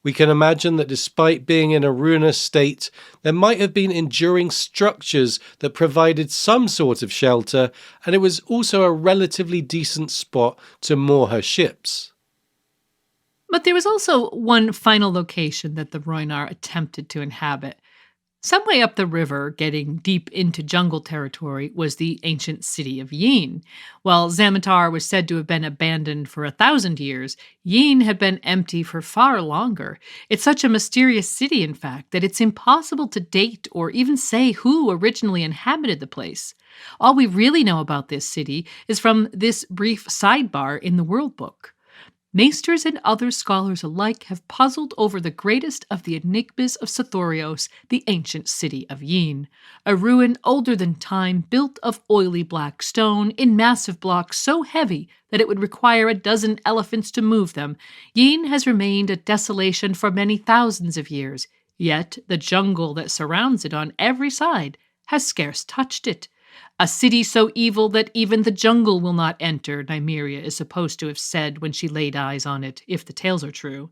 We can imagine that despite being in a ruinous state, there might have been enduring structures that provided some sort of shelter, and it was also a relatively decent spot to moor her ships. But there was also one final location that the Rhoynar attempted to inhabit. Some way up the river, getting deep into jungle territory, was the ancient city of Yin. While Zamatar was said to have been abandoned for 1,000 years, Yin had been empty for far longer. It's such a mysterious city, in fact, that it's impossible to date or even say who originally inhabited the place. All we really know about this city is from this brief sidebar in the World Book. Maesters and other scholars alike have puzzled over the greatest of the enigmas of Sothoryos, the ancient city of Yin, a ruin older than time built of oily black stone in massive blocks so heavy that it would require 12 elephants to move them. Yin has remained a desolation for many thousands of years, yet the jungle that surrounds it on every side has scarce touched it. A city so evil that even the jungle will not enter, Nymeria is supposed to have said when she laid eyes on it, if the tales are true.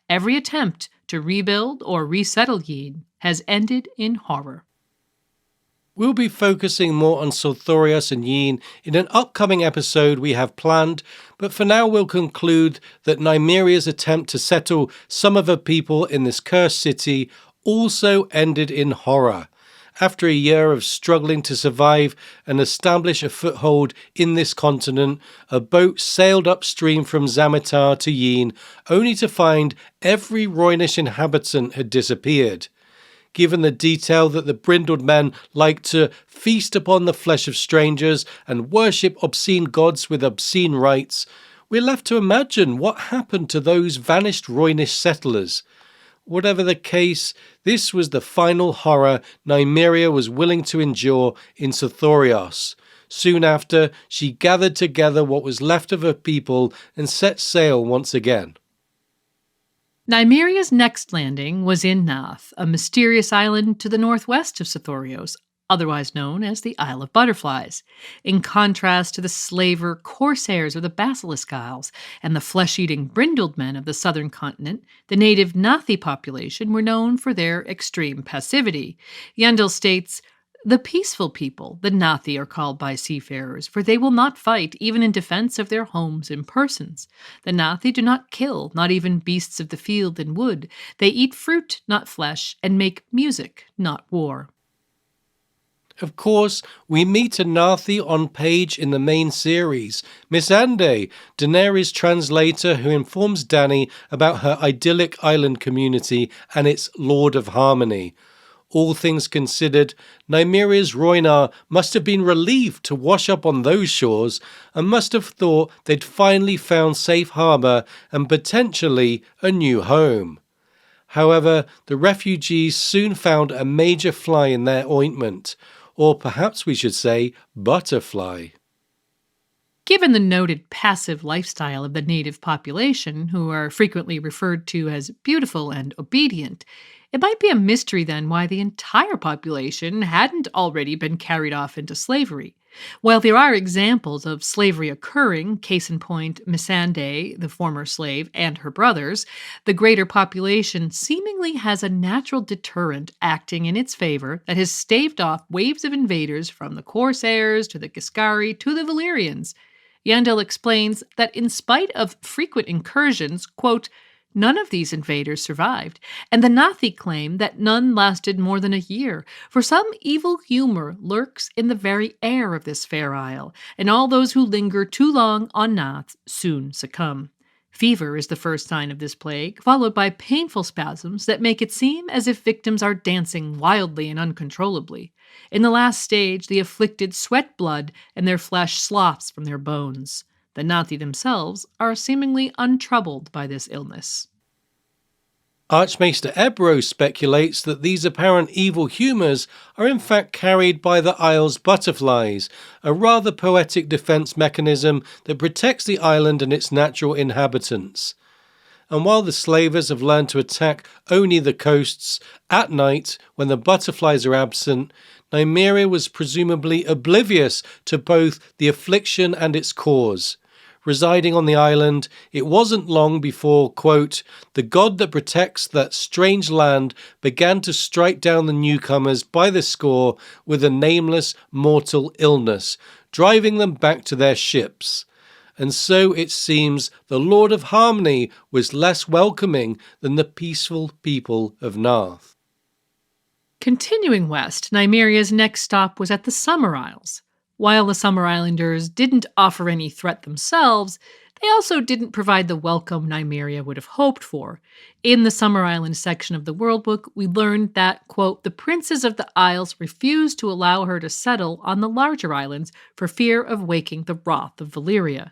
Every attempt to rebuild or resettle Yin has ended in horror. We'll be focusing more on Sothoryos and Yin in an upcoming episode we have planned, but for now we'll conclude that Nymeria's attempt to settle some of her people in this cursed city also ended in horror. After a year of struggling to survive and establish a foothold in this continent, a boat sailed upstream from Zamatar to Yin, only to find every Rhoynish inhabitant had disappeared. Given the detail that the brindled men liked to feast upon the flesh of strangers and worship obscene gods with obscene rites, we're left to imagine what happened to those vanished Rhoynish settlers. Whatever the case, this was the final horror Nymeria was willing to endure in Sothoryos. Soon after, she gathered together what was left of her people and set sail once again. Nymeria's next landing was in Nath, a mysterious island to the northwest of Sothoryos, otherwise known as the Isle of Butterflies. In contrast to the slaver corsairs of the Basilisk Isles and the flesh-eating brindled men of the southern continent, the native Nathi population were known for their extreme passivity. Yendel states, "The peaceful people, the Nathi, are called by seafarers, for they will not fight even in defense of their homes and persons. The Nathi do not kill, not even beasts of the field and wood. They eat fruit, not flesh, and make music, not war." Of course, we meet a Nathi on page in the main series, Missandei, Daenerys' translator who informs Dany about her idyllic island community and its Lord of Harmony. All things considered, Nymeria's Rhoynar must have been relieved to wash up on those shores and must have thought they'd finally found safe harbour and potentially a new home. However, the refugees soon found a major fly in their ointment, or perhaps we should say butterfly. Given the noted passive lifestyle of the native population, who are frequently referred to as beautiful and obedient, it might be a mystery then why the entire population hadn't already been carried off into slavery. While there are examples of slavery occurring, case in point Missandei, the former slave, and her brothers, the greater population seemingly has a natural deterrent acting in its favor that has staved off waves of invaders from the Corsairs to the Giscari to the Valyrians. Yandel explains that in spite of frequent incursions, quote, "None of these invaders survived, and the Nathi claim that none lasted more than a year, for some evil humor lurks in the very air of this fair isle, and all those who linger too long on Nath soon succumb. Fever is the first sign of this plague, followed by painful spasms that make it seem as if victims are dancing wildly and uncontrollably. In the last stage, the afflicted sweat blood, and their flesh sloughs from their bones. The Nathi themselves are seemingly untroubled by this illness." Archmaester Ebro speculates that these apparent evil humours are in fact carried by the isle's butterflies, a rather poetic defence mechanism that protects the island and its natural inhabitants. And while the slavers have learned to attack only the coasts at night when the butterflies are absent, Nymeria was presumably oblivious to both the affliction and its cause. residing on the island, it wasn't long before, quote, the god that protects that strange land began to strike down the newcomers by the score with a nameless mortal illness, driving them back to their ships. And so it seems the Lord of Harmony was less welcoming than the peaceful people of Narth. Continuing west, Nymeria's next stop was at the Summer Isles. While the Summer Islanders didn't offer any threat themselves, they also didn't provide the welcome Nymeria would have hoped for. In the Summer Island section of the World Book, we learned that, quote, the princes of the Isles refused to allow her to settle on the larger islands for fear of waking the wrath of Valyria.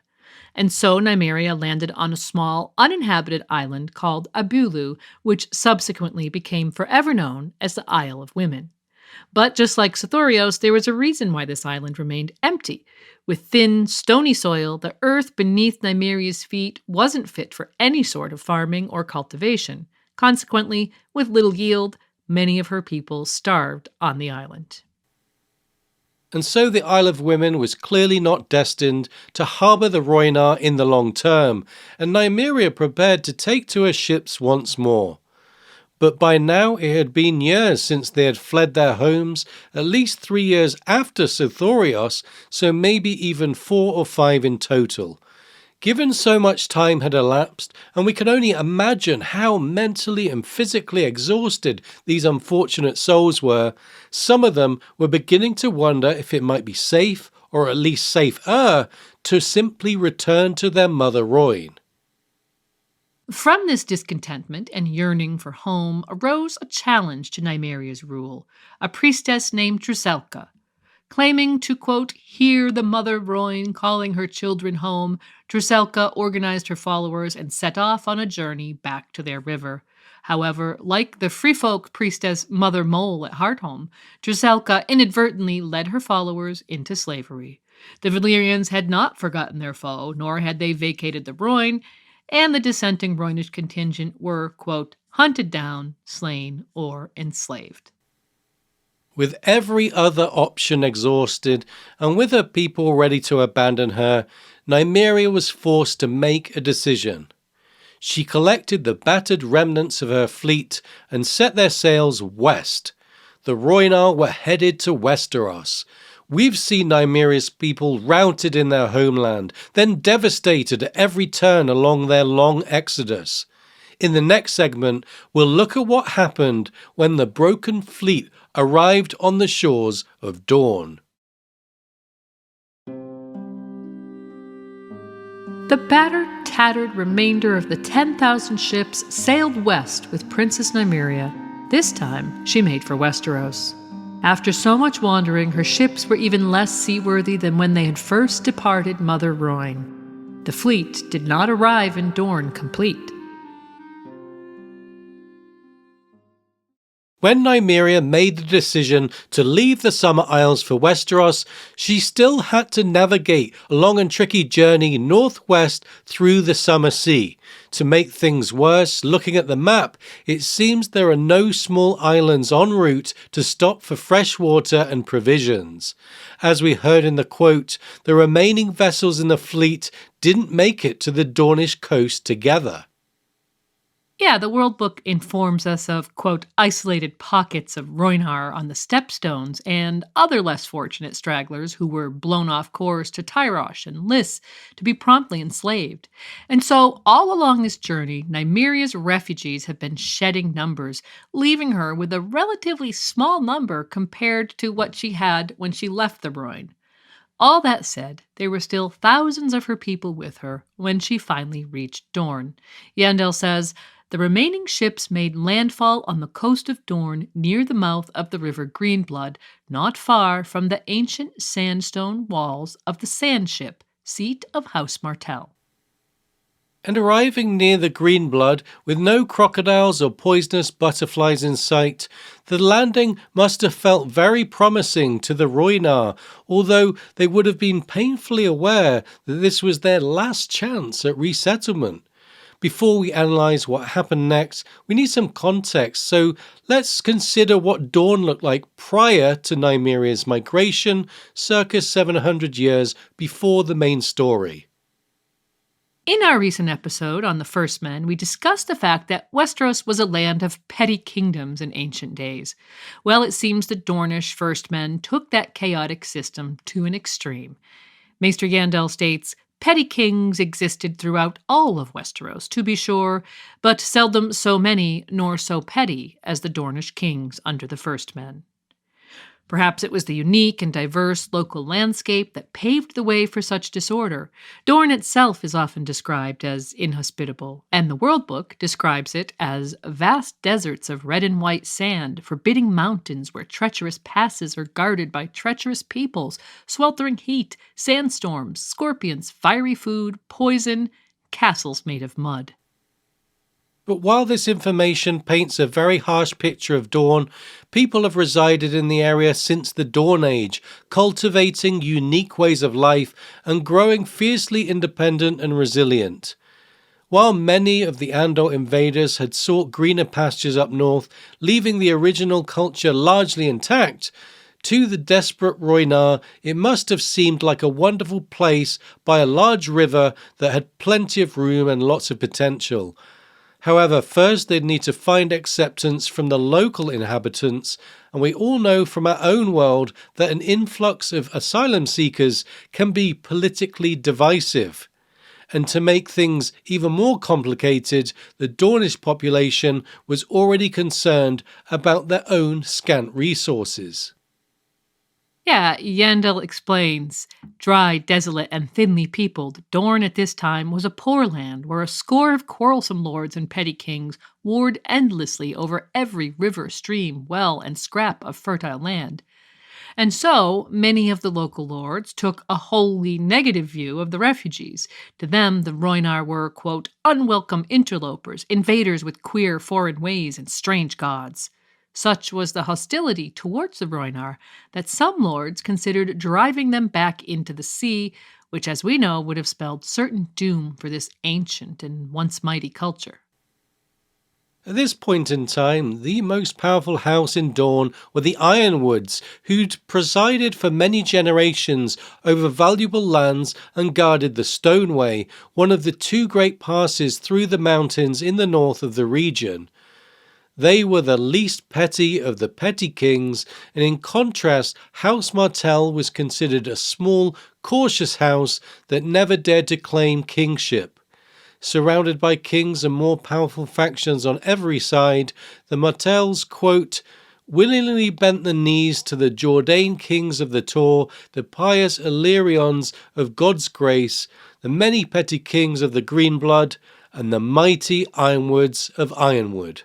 And so Nymeria landed on a small, uninhabited island called Abulu, which subsequently became forever known as the Isle of Women. But just like Sothorios, there was a reason why this island remained empty. With thin, stony soil, the earth beneath Nymeria's feet wasn't fit for any sort of farming or cultivation. Consequently, with little yield, many of her people starved on the island. And so the Isle of Women was clearly not destined to harbour the Rhoynar in the long term, and Nymeria prepared to take to her ships once more. But by now it had been years since they had fled their homes, at least 3 years after Sothorios, so maybe even 4 or 5 in total. Given so much time had elapsed, and we can only imagine how mentally and physically exhausted these unfortunate souls were, some of them were beginning to wonder if it might be safe, or at least safer, to simply return to their mother Rhoyne. From this discontentment and yearning for home arose a challenge to Nymeria's rule, a priestess named Druselka. Claiming to, quote, hear the mother Rhoyne calling her children home, Druselka organized her followers and set off on a journey back to their river. However, like the freefolk priestess Mother Mole at Hardhome, Druselka inadvertently led her followers into slavery. The Valyrians had not forgotten their foe, nor had they vacated the Rhoyne, and the dissenting Rhoynish contingent were, quote, hunted down, slain, or enslaved. With every other option exhausted, and with her people ready to abandon her, Nymeria was forced to make a decision. She collected the battered remnants of her fleet and set their sails west. The Rhoynar were headed to Westeros. We've seen Nymeria's people routed in their homeland, then devastated at every turn along their long exodus. In the next segment, we'll look at what happened when the broken fleet arrived on the shores of Dorne. The battered, tattered remainder of the 10,000 ships sailed west with Princess Nymeria. This time, she made for Westeros. After so much wandering, her ships were even less seaworthy than when they had first departed Mother Rhoyne. The fleet did not arrive in Dorne complete. When Nymeria made the decision to leave the Summer Isles for Westeros, she still had to navigate a long and tricky journey northwest through the Summer Sea. To make things worse, looking at the map, it seems there are no small islands en route to stop for fresh water and provisions. As we heard in the quote, the remaining vessels in the fleet didn't make it to the Dornish coast together. Yeah, the World Book informs us of, quote, isolated pockets of Rhoynar on the stepstones and other less fortunate stragglers who were blown off course to Tyrosh and Lys to be promptly enslaved. And so, all along this journey, Nymeria's refugees have been shedding numbers, leaving her with a relatively small number compared to what she had when she left the Rhoyne. All that said, there were still thousands of her people with her when she finally reached Dorne. Yandel says, the remaining ships made landfall on the coast of Dorne near the mouth of the river Greenblood, not far from the ancient sandstone walls of the Sand Ship, seat of House Martell. And arriving near the Greenblood, with no crocodiles or poisonous butterflies in sight, the landing must have felt very promising to the Rhoynar, although they would have been painfully aware that this was their last chance at resettlement. Before we analyse what happened next, we need some context, so let's consider what Dorne looked like prior to Nymeria's migration, circa 700 years before the main story. In our recent episode on the First Men, we discussed the fact that Westeros was a land of petty kingdoms in ancient days. Well, it seems the Dornish First Men took that chaotic system to an extreme. Maester Yandel states, petty kings existed throughout all of Westeros, to be sure, but seldom so many nor so petty as the Dornish kings under the First Men. Perhaps it was the unique and diverse local landscape that paved the way for such disorder. Dorne itself is often described as inhospitable, and the World Book describes it as vast deserts of red and white sand, forbidding mountains where treacherous passes are guarded by treacherous peoples, sweltering heat, sandstorms, scorpions, fiery food, poison, castles made of mud. But while this information paints a very harsh picture of Dorne, people have resided in the area since the Dawn Age, cultivating unique ways of life and growing fiercely independent and resilient. While many of the Andor invaders had sought greener pastures up north, leaving the original culture largely intact, to the desperate Rhoynar, it must have seemed like a wonderful place by a large river that had plenty of room and lots of potential. However, first they'd need to find acceptance from the local inhabitants, and we all know from our own world that an influx of asylum seekers can be politically divisive. And to make things even more complicated, the Dornish population was already concerned about their own scant resources. Yeah, Yandel explains, dry, desolate, and thinly peopled, Dorne at this time was a poor land where a score of quarrelsome lords and petty kings warred endlessly over every river, stream, well, and scrap of fertile land. And so, many of the local lords took a wholly negative view of the refugees. To them, the Rhoynar were, quote, unwelcome interlopers, invaders with queer foreign ways and strange gods. Such was the hostility towards the Rhoynar that some lords considered driving them back into the sea, which, as we know, would have spelled certain doom for this ancient and once mighty culture. At this point in time, the most powerful house in Dorne were the Ironwoods, who'd presided for many generations over valuable lands and guarded the Stoneway, one of the two great passes through the mountains in the north of the region. They were the least petty of the petty kings, and in contrast, House Martell was considered a small, cautious house that never dared to claim kingship. Surrounded by kings and more powerful factions on every side, the Martells, quote, willingly bent the knees to the Jourdain kings of the Tor, the pious Illyrians of God's grace, the many petty kings of the Green Blood, and the mighty Ironwoods of Ironwood.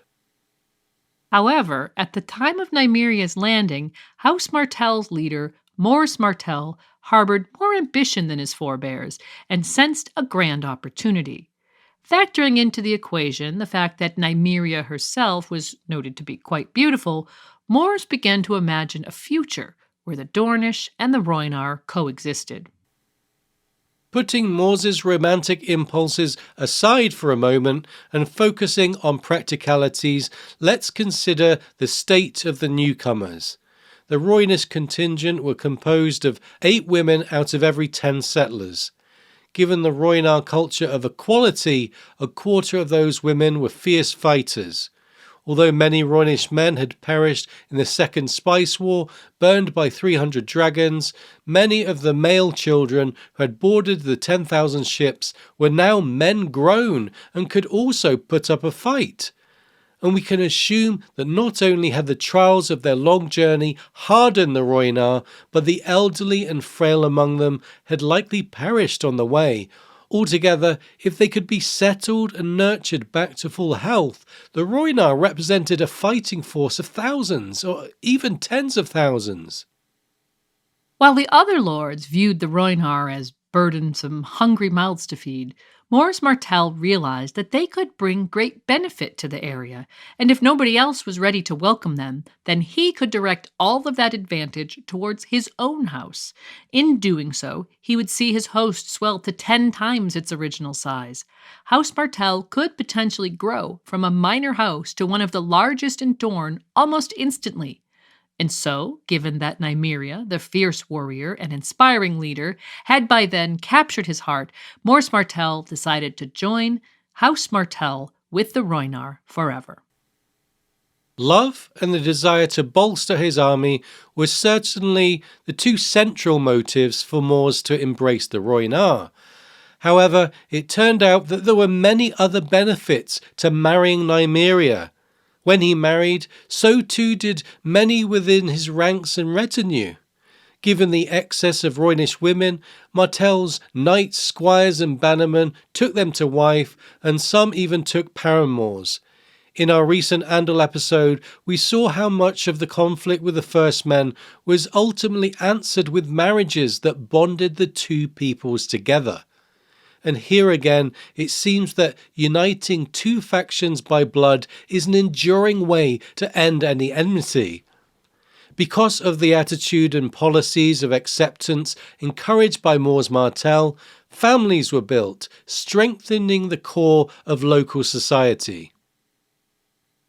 However, at the time of Nymeria's landing, House Martell's leader, Mors Martell, harbored more ambition than his forebears and sensed a grand opportunity. Factoring into the equation the fact that Nymeria herself was noted to be quite beautiful, Mors began to imagine a future where the Dornish and the Rhoynar coexisted. Putting Mors's romantic impulses aside for a moment and focusing on practicalities, let's consider the state of the newcomers. The Rhoynish contingent were composed of 8 women out of every 10 settlers. Given the Rhoynar culture of equality, a quarter of those women were fierce fighters. Although many Rhoynish men had perished in the Second Spice War, burned by 300 dragons, many of the male children who had boarded the 10,000 ships were now men grown and could also put up a fight. And we can assume that not only had the trials of their long journey hardened the Rhoynar, but the elderly and frail among them had likely perished on the way. Altogether, if they could be settled and nurtured back to full health, the Rhoynar represented a fighting force of thousands, or even tens of thousands. While the other lords viewed the Rhoynar as burdensome, hungry mouths to feed, Mors Martell realized that they could bring great benefit to the area, and if nobody else was ready to welcome them, then he could direct all of that advantage towards his own house. In doing so, he would see his host swell to 10 times its original size. House Martell could potentially grow from a minor house to one of the largest in Dorne almost instantly. And so, given that Nymeria, the fierce warrior and inspiring leader, had by then captured his heart, Mors Martell decided to join House Martell with the Rhoynar forever. Love and the desire to bolster his army were certainly the two central motives for Mors to embrace the Rhoynar. However, it turned out that there were many other benefits to marrying Nymeria. When he married, so too did many within his ranks and retinue. Given the excess of Rhoynish women, Martell's knights, squires and bannermen took them to wife, and some even took paramours. In our recent Andal episode, we saw how much of the conflict with the First Men was ultimately answered with marriages that bonded the two peoples together. And here again, it seems that uniting two factions by blood is an enduring way to end any enmity. Because of the attitude and policies of acceptance encouraged by Mors Martell, families were built, strengthening the core of local society.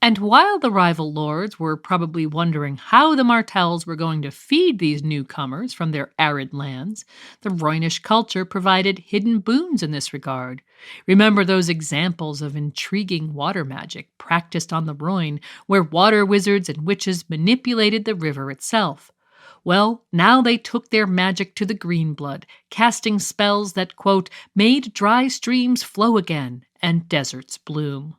And while the rival lords were probably wondering how the Martells were going to feed these newcomers from their arid lands, the Rhoynish culture provided hidden boons in this regard. Remember those examples of intriguing water magic practiced on the Rhoyne, where water wizards and witches manipulated the river itself. Well, now they took their magic to the Greenblood, casting spells that, quote, made dry streams flow again and deserts bloom.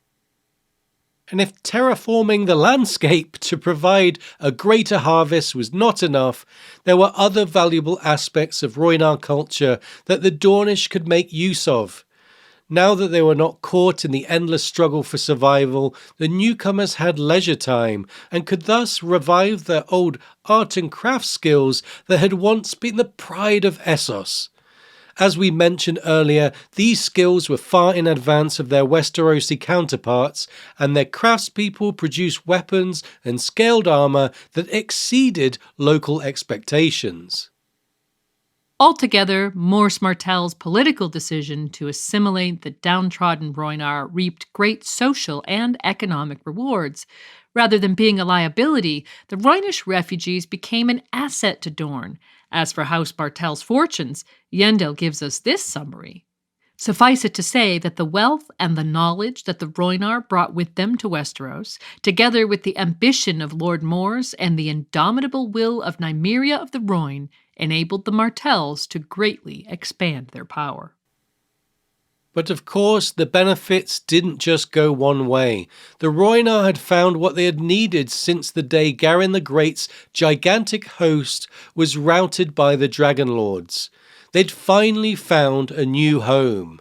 And if terraforming the landscape to provide a greater harvest was not enough, there were other valuable aspects of Rhoynar culture that the Dornish could make use of. Now that they were not caught in the endless struggle for survival, the newcomers had leisure time and could thus revive their old art and craft skills that had once been the pride of Essos. As we mentioned earlier, these skills were far in advance of their Westerosi counterparts, and their craftspeople produced weapons and scaled armor that exceeded local expectations. Altogether, Mors Martell's political decision to assimilate the downtrodden Rhoynar reaped great social and economic rewards. Rather than being a liability, the Rhoynish refugees became an asset to Dorne. As for House Martell's fortunes, Yendel gives us this summary. Suffice it to say that the wealth and the knowledge that the Rhoynar brought with them to Westeros, together with the ambition of Lord Mors and the indomitable will of Nymeria of the Rhoyne, enabled the Martells to greatly expand their power. But of course, the benefits didn't just go one way. The Rhoynar had found what they had needed since the day Garren the Great's gigantic host was routed by the dragonlords. They'd finally found a new home.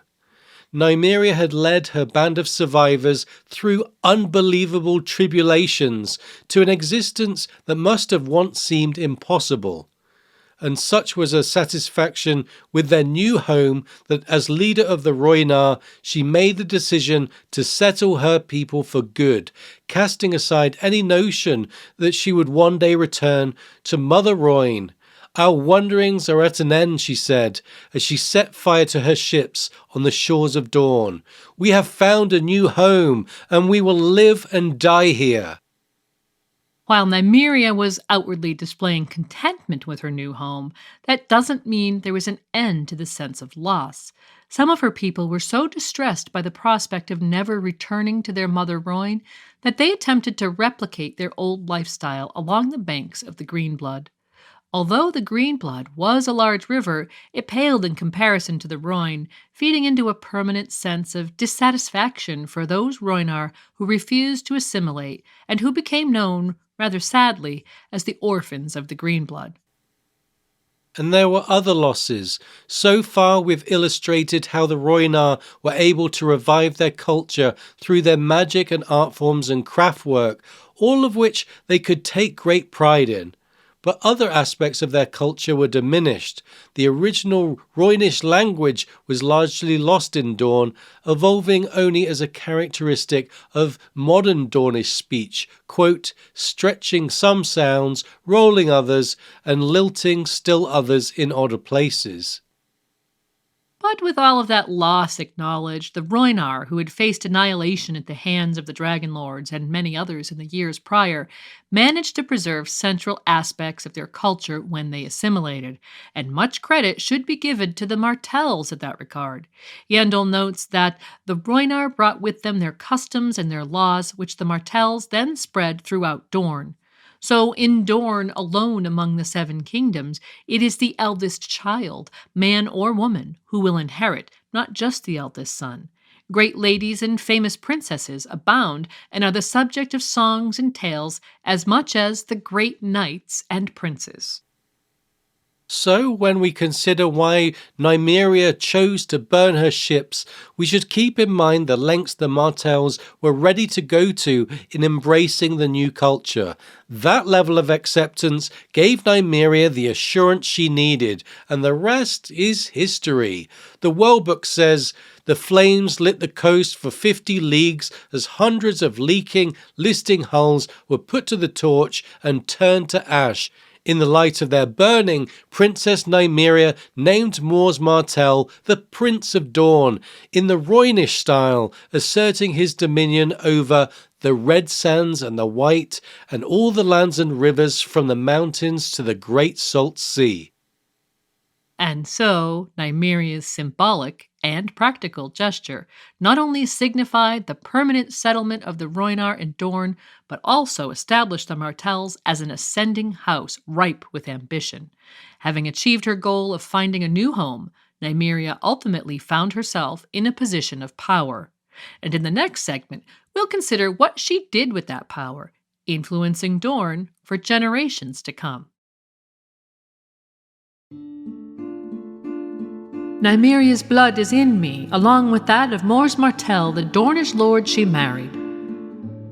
Nymeria had led her band of survivors through unbelievable tribulations to an existence that must have once seemed impossible. And such was her satisfaction with their new home that as leader of the Rhoynar, she made the decision to settle her people for good, casting aside any notion that she would one day return to Mother Rhoyne. Our wanderings are at an end, she said, as she set fire to her ships on the shores of Dorne. We have found a new home, and we will live and die here. While Nymeria was outwardly displaying contentment with her new home, that doesn't mean there was an end to the sense of loss. Some of her people were so distressed by the prospect of never returning to their mother Rhoyne that they attempted to replicate their old lifestyle along the banks of the Greenblood. Although the Greenblood was a large river, it paled in comparison to the Rhoyne, feeding into a permanent sense of dissatisfaction for those Rhoynar who refused to assimilate and who became known, rather sadly, as the orphans of the Greenblood. And there were other losses. So far we've illustrated how the Rhoynar were able to revive their culture through their magic and art forms and craft work, all of which they could take great pride in. But other aspects of their culture were diminished. The original Rhoynish language was largely lost in Dorne, evolving only as a characteristic of modern Dornish speech, quote, stretching some sounds, rolling others, and lilting still others in odder places. But with all of that loss acknowledged, the Rhoynar, who had faced annihilation at the hands of the dragonlords and many others in the years prior, managed to preserve central aspects of their culture when they assimilated, and much credit should be given to the Martells in that regard. Yendel notes that the Rhoynar brought with them their customs and their laws, which the Martells then spread throughout Dorne. So, in Dorne, alone among the seven kingdoms, it is the eldest child, man or woman, who will inherit, not just the eldest son. Great ladies and famous princesses abound and are the subject of songs and tales as much as the great knights and princes. So, when we consider why Nymeria chose to burn her ships, we should keep in mind the lengths the Martells were ready to go to in embracing the new culture. That level of acceptance gave Nymeria the assurance she needed, and the rest is history. The World Book says, "The flames lit the coast for 50 leagues as hundreds of leaking, listing hulls were put to the torch and turned to ash. In the light of their burning, Princess Nymeria named Mors Martell the Prince of Dorne, in the Rhoynish style, asserting his dominion over the red sands and the white, and all the lands and rivers from the mountains to the great salt sea." And so, Nymeria's symbolic and practical gesture not only signified the permanent settlement of the Rhoynar in Dorne, but also established the Martells as an ascending house ripe with ambition. Having achieved her goal of finding a new home, Nymeria ultimately found herself in a position of power. And in the next segment, we'll consider what she did with that power, influencing Dorne for generations to come. Nymeria's blood is in me, along with that of Mors Martell, the Dornish lord she married.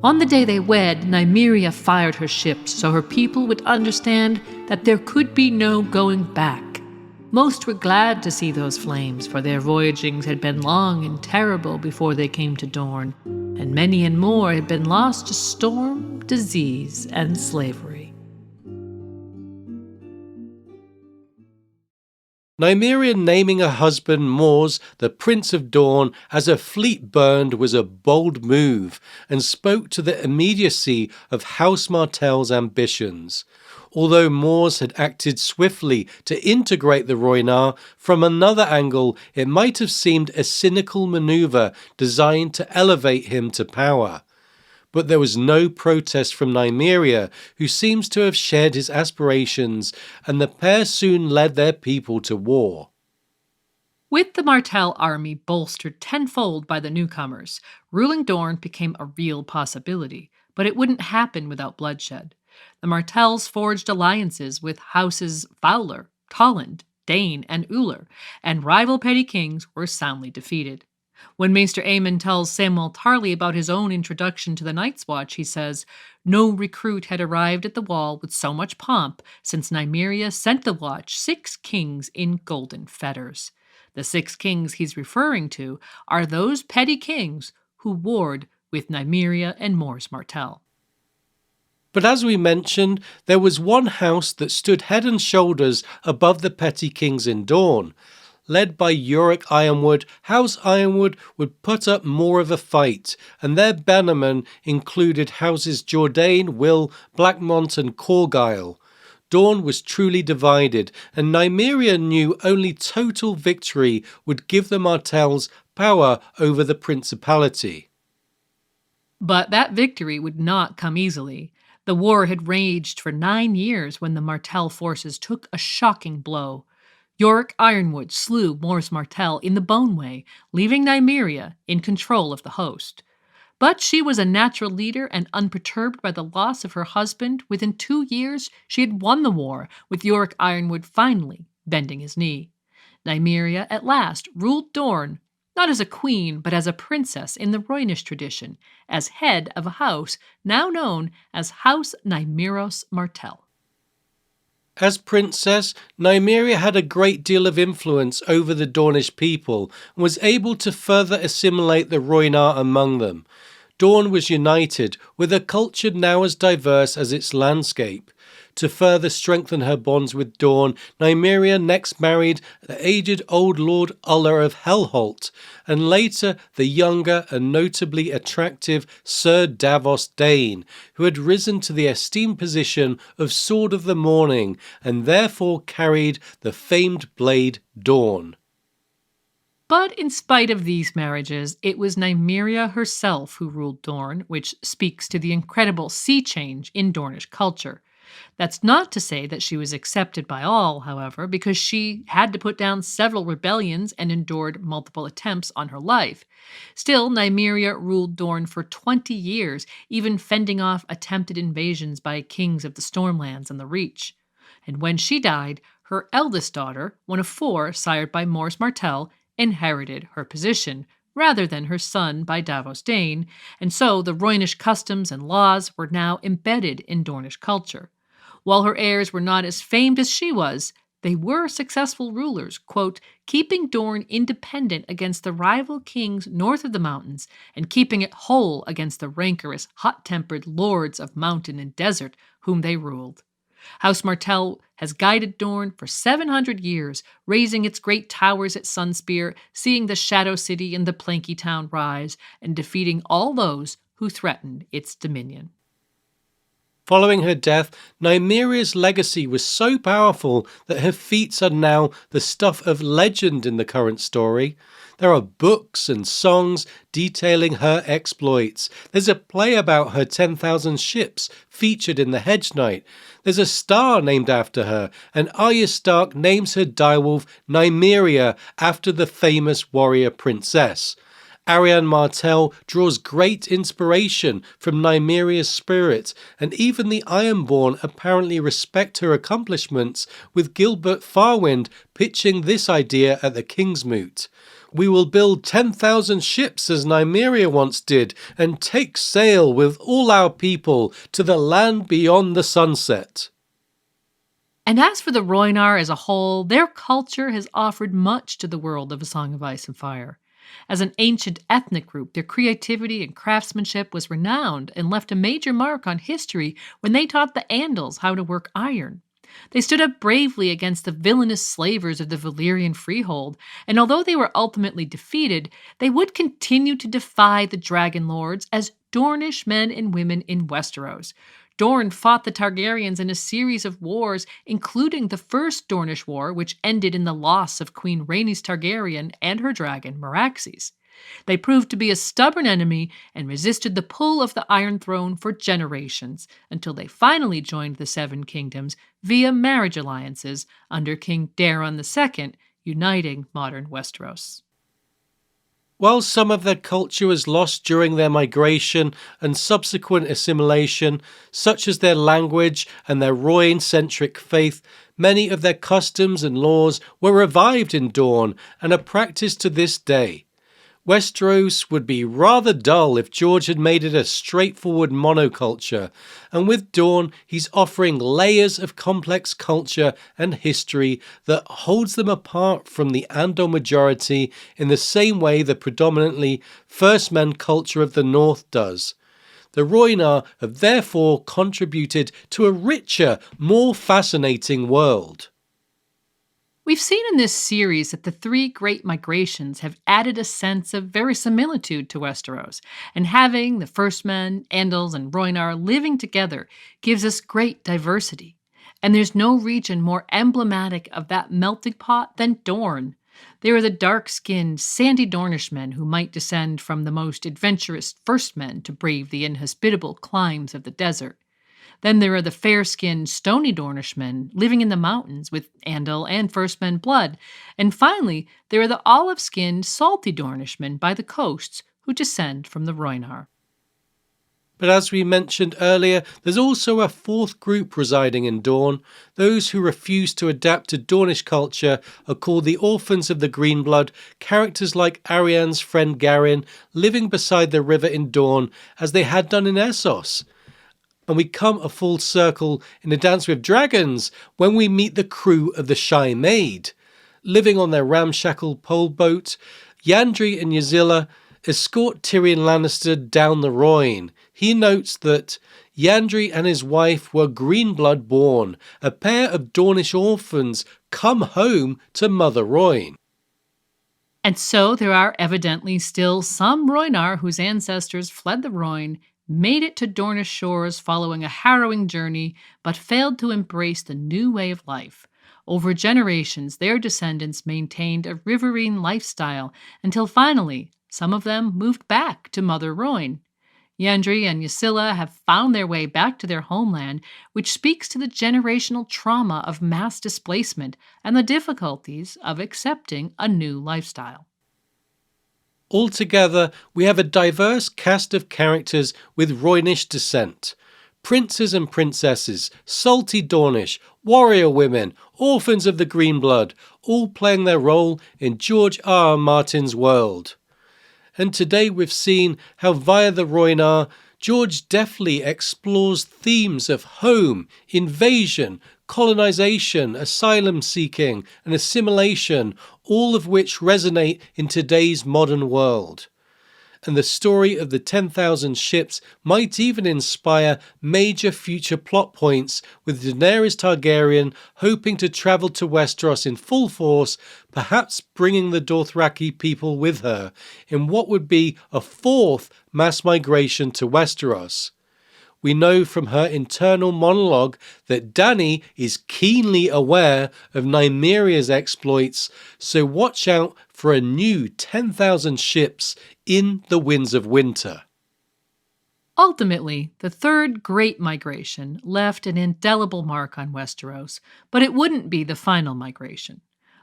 On the day they wed, Nymeria fired her ships so her people would understand that there could be no going back. Most were glad to see those flames, for their voyagings had been long and terrible before they came to Dorne, and many and more had been lost to storm, disease, and slavery. Nymeria naming her husband Mors, the Prince of Dorne, as her fleet burned was a bold move, and spoke to the immediacy of House Martell's ambitions. Although Mors had acted swiftly to integrate the Rhoynar, from another angle it might have seemed a cynical maneuver designed to elevate him to power. But there was no protest from Nymeria, who seems to have shared his aspirations, and the pair soon led their people to war. With the Martell army bolstered tenfold by the newcomers, ruling Dorne became a real possibility, but it wouldn't happen without bloodshed. The Martells forged alliances with houses Fowler, Tolland, Dane, and Uller, and rival petty kings were soundly defeated. When Maester Aemon tells Samwell Tarly about his own introduction to the Night's Watch, he says, "No recruit had arrived at the wall with so much pomp since Nymeria sent the watch 6 kings in golden fetters." The 6 kings he's referring to are those petty kings who warred with Nymeria and Mors Martell. But as we mentioned, there was one house that stood head and shoulders above the petty kings in Dorne. Led by Yorick Ironwood, House Ironwood would put up more of a fight, and their bannermen included Houses Jourdain, Will, Blackmont and Corgyle. Dorne was truly divided, and Nymeria knew only total victory would give the Martells power over the principality. But that victory would not come easily. The war had raged for 9 years when the Martell forces took a shocking blow. Yorick Ironwood slew Mors Martell in the Boneway, leaving Nymeria in control of the host. But she was a natural leader and unperturbed by the loss of her husband. Within 2 years, she had won the war, with Yorick Ironwood finally bending his knee. Nymeria at last ruled Dorne, not as a queen, but as a princess in the Rhoynish tradition, as head of a house now known as House Nymeros Martell. As princess, Nymeria had a great deal of influence over the Dornish people and was able to further assimilate the Rhoynar among them. Dorne was united with a culture now as diverse as its landscape. To further strengthen her bonds with Dorne, Nymeria next married the aged old Lord Uller of Hellholt, and later the younger and notably attractive Sir Davos Dane, who had risen to the esteemed position of Sword of the Morning and therefore carried the famed blade Dorne. But in spite of these marriages, it was Nymeria herself who ruled Dorne, which speaks to the incredible sea change in Dornish culture. That's not to say that she was accepted by all, however, because she had to put down several rebellions and endured multiple attempts on her life. Still, Nymeria ruled Dorne for 20 years, even fending off attempted invasions by kings of the Stormlands and the Reach. And when she died, her eldest daughter, one of 4 sired by Mors Martell, inherited her position, rather than her son by Davos Dane, and so the Rhoynish customs and laws were now embedded in Dornish culture. While her heirs were not as famed as she was, they were successful rulers, quote, keeping Dorne independent against the rival kings north of the mountains and keeping it whole against the rancorous, hot-tempered lords of mountain and desert whom they ruled. House Martell has guided Dorne for 700 years, raising its great towers at Sunspear, seeing the Shadow City and the Planky Town rise, and defeating all those who threatened its dominion. Following her death, Nymeria's legacy was so powerful that her feats are now the stuff of legend in the current story. There are books and songs detailing her exploits. There's a play about her 10,000 ships featured in The Hedge Knight. There's a star named after her, and Arya Stark names her direwolf Nymeria after the famous warrior princess. Arianne Martell draws great inspiration from Nymeria's spirit, and even the Ironborn apparently respect her accomplishments, with Gilbert Farwind pitching this idea at the King's Moot. We will build 10,000 ships as Nymeria once did, and take sail with all our people to the land beyond the sunset. And as for the Rhoynar as a whole, their culture has offered much to the world of A Song of Ice and Fire. As an ancient ethnic group, their creativity and craftsmanship was renowned and left a major mark on history when they taught the Andals how to work iron. They stood up bravely against the villainous slavers of the Valyrian freehold, and although they were ultimately defeated, they would continue to defy the dragonlords as Dornish men and women in Westeros. Dorne fought the Targaryens in a series of wars, including the First Dornish War, which ended in the loss of Queen Rhaenys Targaryen and her dragon, Meraxes. They proved to be a stubborn enemy and resisted the pull of the Iron Throne for generations, until they finally joined the Seven Kingdoms via marriage alliances under King Daeron II, uniting modern Westeros. While some of their culture was lost during their migration and subsequent assimilation, such as their language and their Rhoyne-centric faith, many of their customs and laws were revived in Dorne and are practiced to this day. Westeros would be rather dull if George had made it a straightforward monoculture, and with Dorne he's offering layers of complex culture and history that holds them apart from the Andal majority in the same way the predominantly First Men culture of the North does. The Rhoynar have therefore contributed to a richer, more fascinating world. We've seen in this series that the 3 great migrations have added a sense of verisimilitude to Westeros, and having the First Men, Andals, and Rhoynar living together gives us great diversity. And there's no region more emblematic of that melting pot than Dorne. They are the dark-skinned, sandy Dornishmen who might descend from the most adventurous First Men to brave the inhospitable climes of the desert. Then there are the fair-skinned, stony Dornishmen living in the mountains with Andal and First Men blood. And finally, there are the olive-skinned, salty Dornishmen by the coasts who descend from the Rhoynar. But as we mentioned earlier, there's also a 4th group residing in Dorne. Those who refuse to adapt to Dornish culture are called the Orphans of the Greenblood, characters like Arianne's friend Garin, living beside the river in Dorne as they had done in Essos. And we come a full circle in A Dance with Dragons when we meet the crew of the Shy Maid. Living on their ramshackle pole boat, Yandri and Ysilla escort Tyrion Lannister down the Rhoyne. He notes that Yandri and his wife were green-blood born, a pair of Dornish orphans come home to Mother Rhoyne. And so there are evidently still some Rhoynar whose ancestors fled the Rhoyne, made it to Dornish shores following a harrowing journey, but failed to embrace the new way of life. Over generations, their descendants maintained a riverine lifestyle until finally, some of them moved back to Mother Rhoyne. Yandri and Ysilla have found their way back to their homeland, which speaks to the generational trauma of mass displacement and the difficulties of accepting a new lifestyle. Altogether, we have a diverse cast of characters with Rhoynish descent. Princes and princesses, salty Dornish, warrior women, orphans of the green blood, all playing their role in George R. R. Martin's world. And today we've seen how via the Rhoynar, George deftly explores themes of home, invasion, colonization, asylum seeking, and assimilation, all of which resonate in today's modern world. And the story of the 10,000 ships might even inspire major future plot points, with Daenerys Targaryen hoping to travel to Westeros in full force, perhaps bringing the Dothraki people with her, in what would be a fourth mass migration to Westeros. We know from her internal monologue that Dany is keenly aware of Nymeria's exploits, so watch out for a new 10,000 ships in the Winds of Winter. Ultimately, the Third Great Migration left an indelible mark on Westeros, but it wouldn't be the final migration.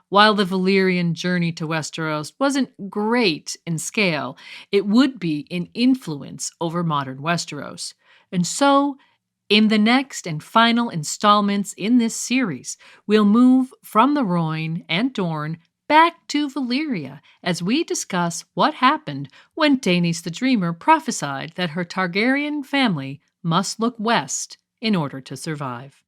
While the Valyrian journey to Westeros wasn't great in scale, it would be in influence over modern Westeros. And so, in the next and final installments in this series, we'll move from the Rhoyne and Dorne back to Valyria as we discuss what happened when Daenys the Dreamer prophesied that her Targaryen family must look west in order to survive.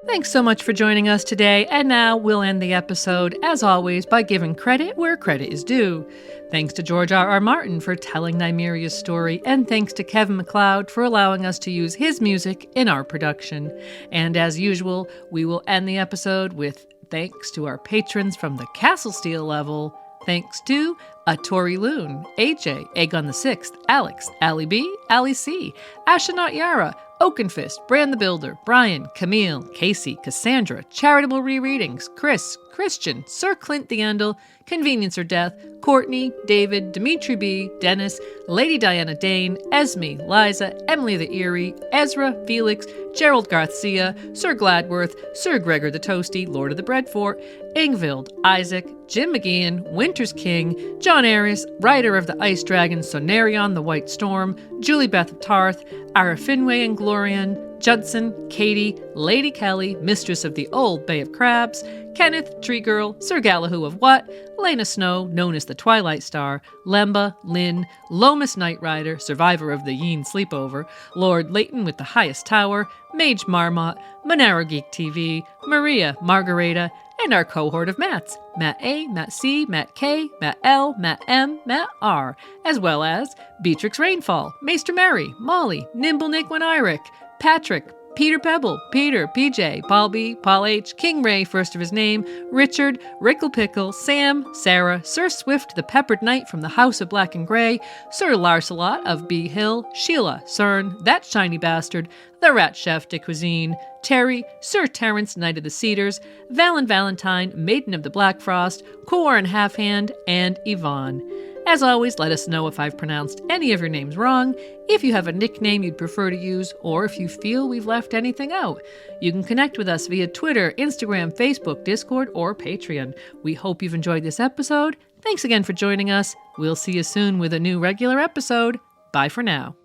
Thanks so much for joining us today, and now we'll end the episode, as always, by giving credit where credit is due. Thanks to George R. R. Martin for telling Nymeria's story, and thanks to Kevin MacLeod for allowing us to use his music in our production. And as usual, we will end the episode with thanks to our patrons from the Castle Steel level. Thanks to Tori Loon, AJ, Aegon the Sixth, Alex, Ali B, Ali C, Astronaut Yara, Oakenfist, Brand the Builder, Brian, Camille, Casey, Cassandra, Charitable Rereadings, Chris, Christian, Sir Clint the Endel, Convenience or Death, Courtney, David, Dimitri B, Dennis, Lady Diana Dane, Esme, Liza, Emily the Eerie, Ezra, Felix, Gerald Garcia, Sir Gladworth, Sir Gregor the Toasty, Lord of the Breadfort, Ingvild, Isaac, Jim McGeehan, Winter's King, John Aris, Rider of the Ice Dragon, Sonarion the White Storm, Julie Beth of Tarth, Ara Finway and Glorian, Judson, Katie, Lady Kelly, Mistress of the Old Bay of Crabs, Kenneth, Tree Girl, Sir Galahoo of What, Lena Snow, known as the Twilight Star, Lemba, Lynn, Lomas Knight Rider, survivor of the Yeen Sleepover, Lord Leighton with the Highest Tower, Mage Marmot, Monero Geek TV, Maria, Margareta, and our cohort of Matts, Matt A, Matt C, Matt K, Matt L, Matt M, Matt R, as well as Beatrix Rainfall, Maester Mary, Molly, Nimble Nick Weniric, Patrick, Peter Pebble, Peter, PJ, Paul B, Paul H, King Ray, first of his name, Richard, Rickle Pickle, Sam, Sarah, Sir Swift, the Peppered Knight from the House of Black and Grey, Sir Larcelot of B Hill, Sheila, Cern, That Shiny Bastard, the Rat Chef de Cuisine, Terry, Sir Terence, Knight of the Cedars, Valen Valentine, Maiden of the Black Frost, Corin Halfhand, and Yvonne. As always, let us know if I've pronounced any of your names wrong, if you have a nickname you'd prefer to use, or if you feel we've left anything out. You can connect with us via Twitter, Instagram, Facebook, Discord, or Patreon. We hope you've enjoyed this episode. Thanks again for joining us. We'll see you soon with a new regular episode. Bye for now.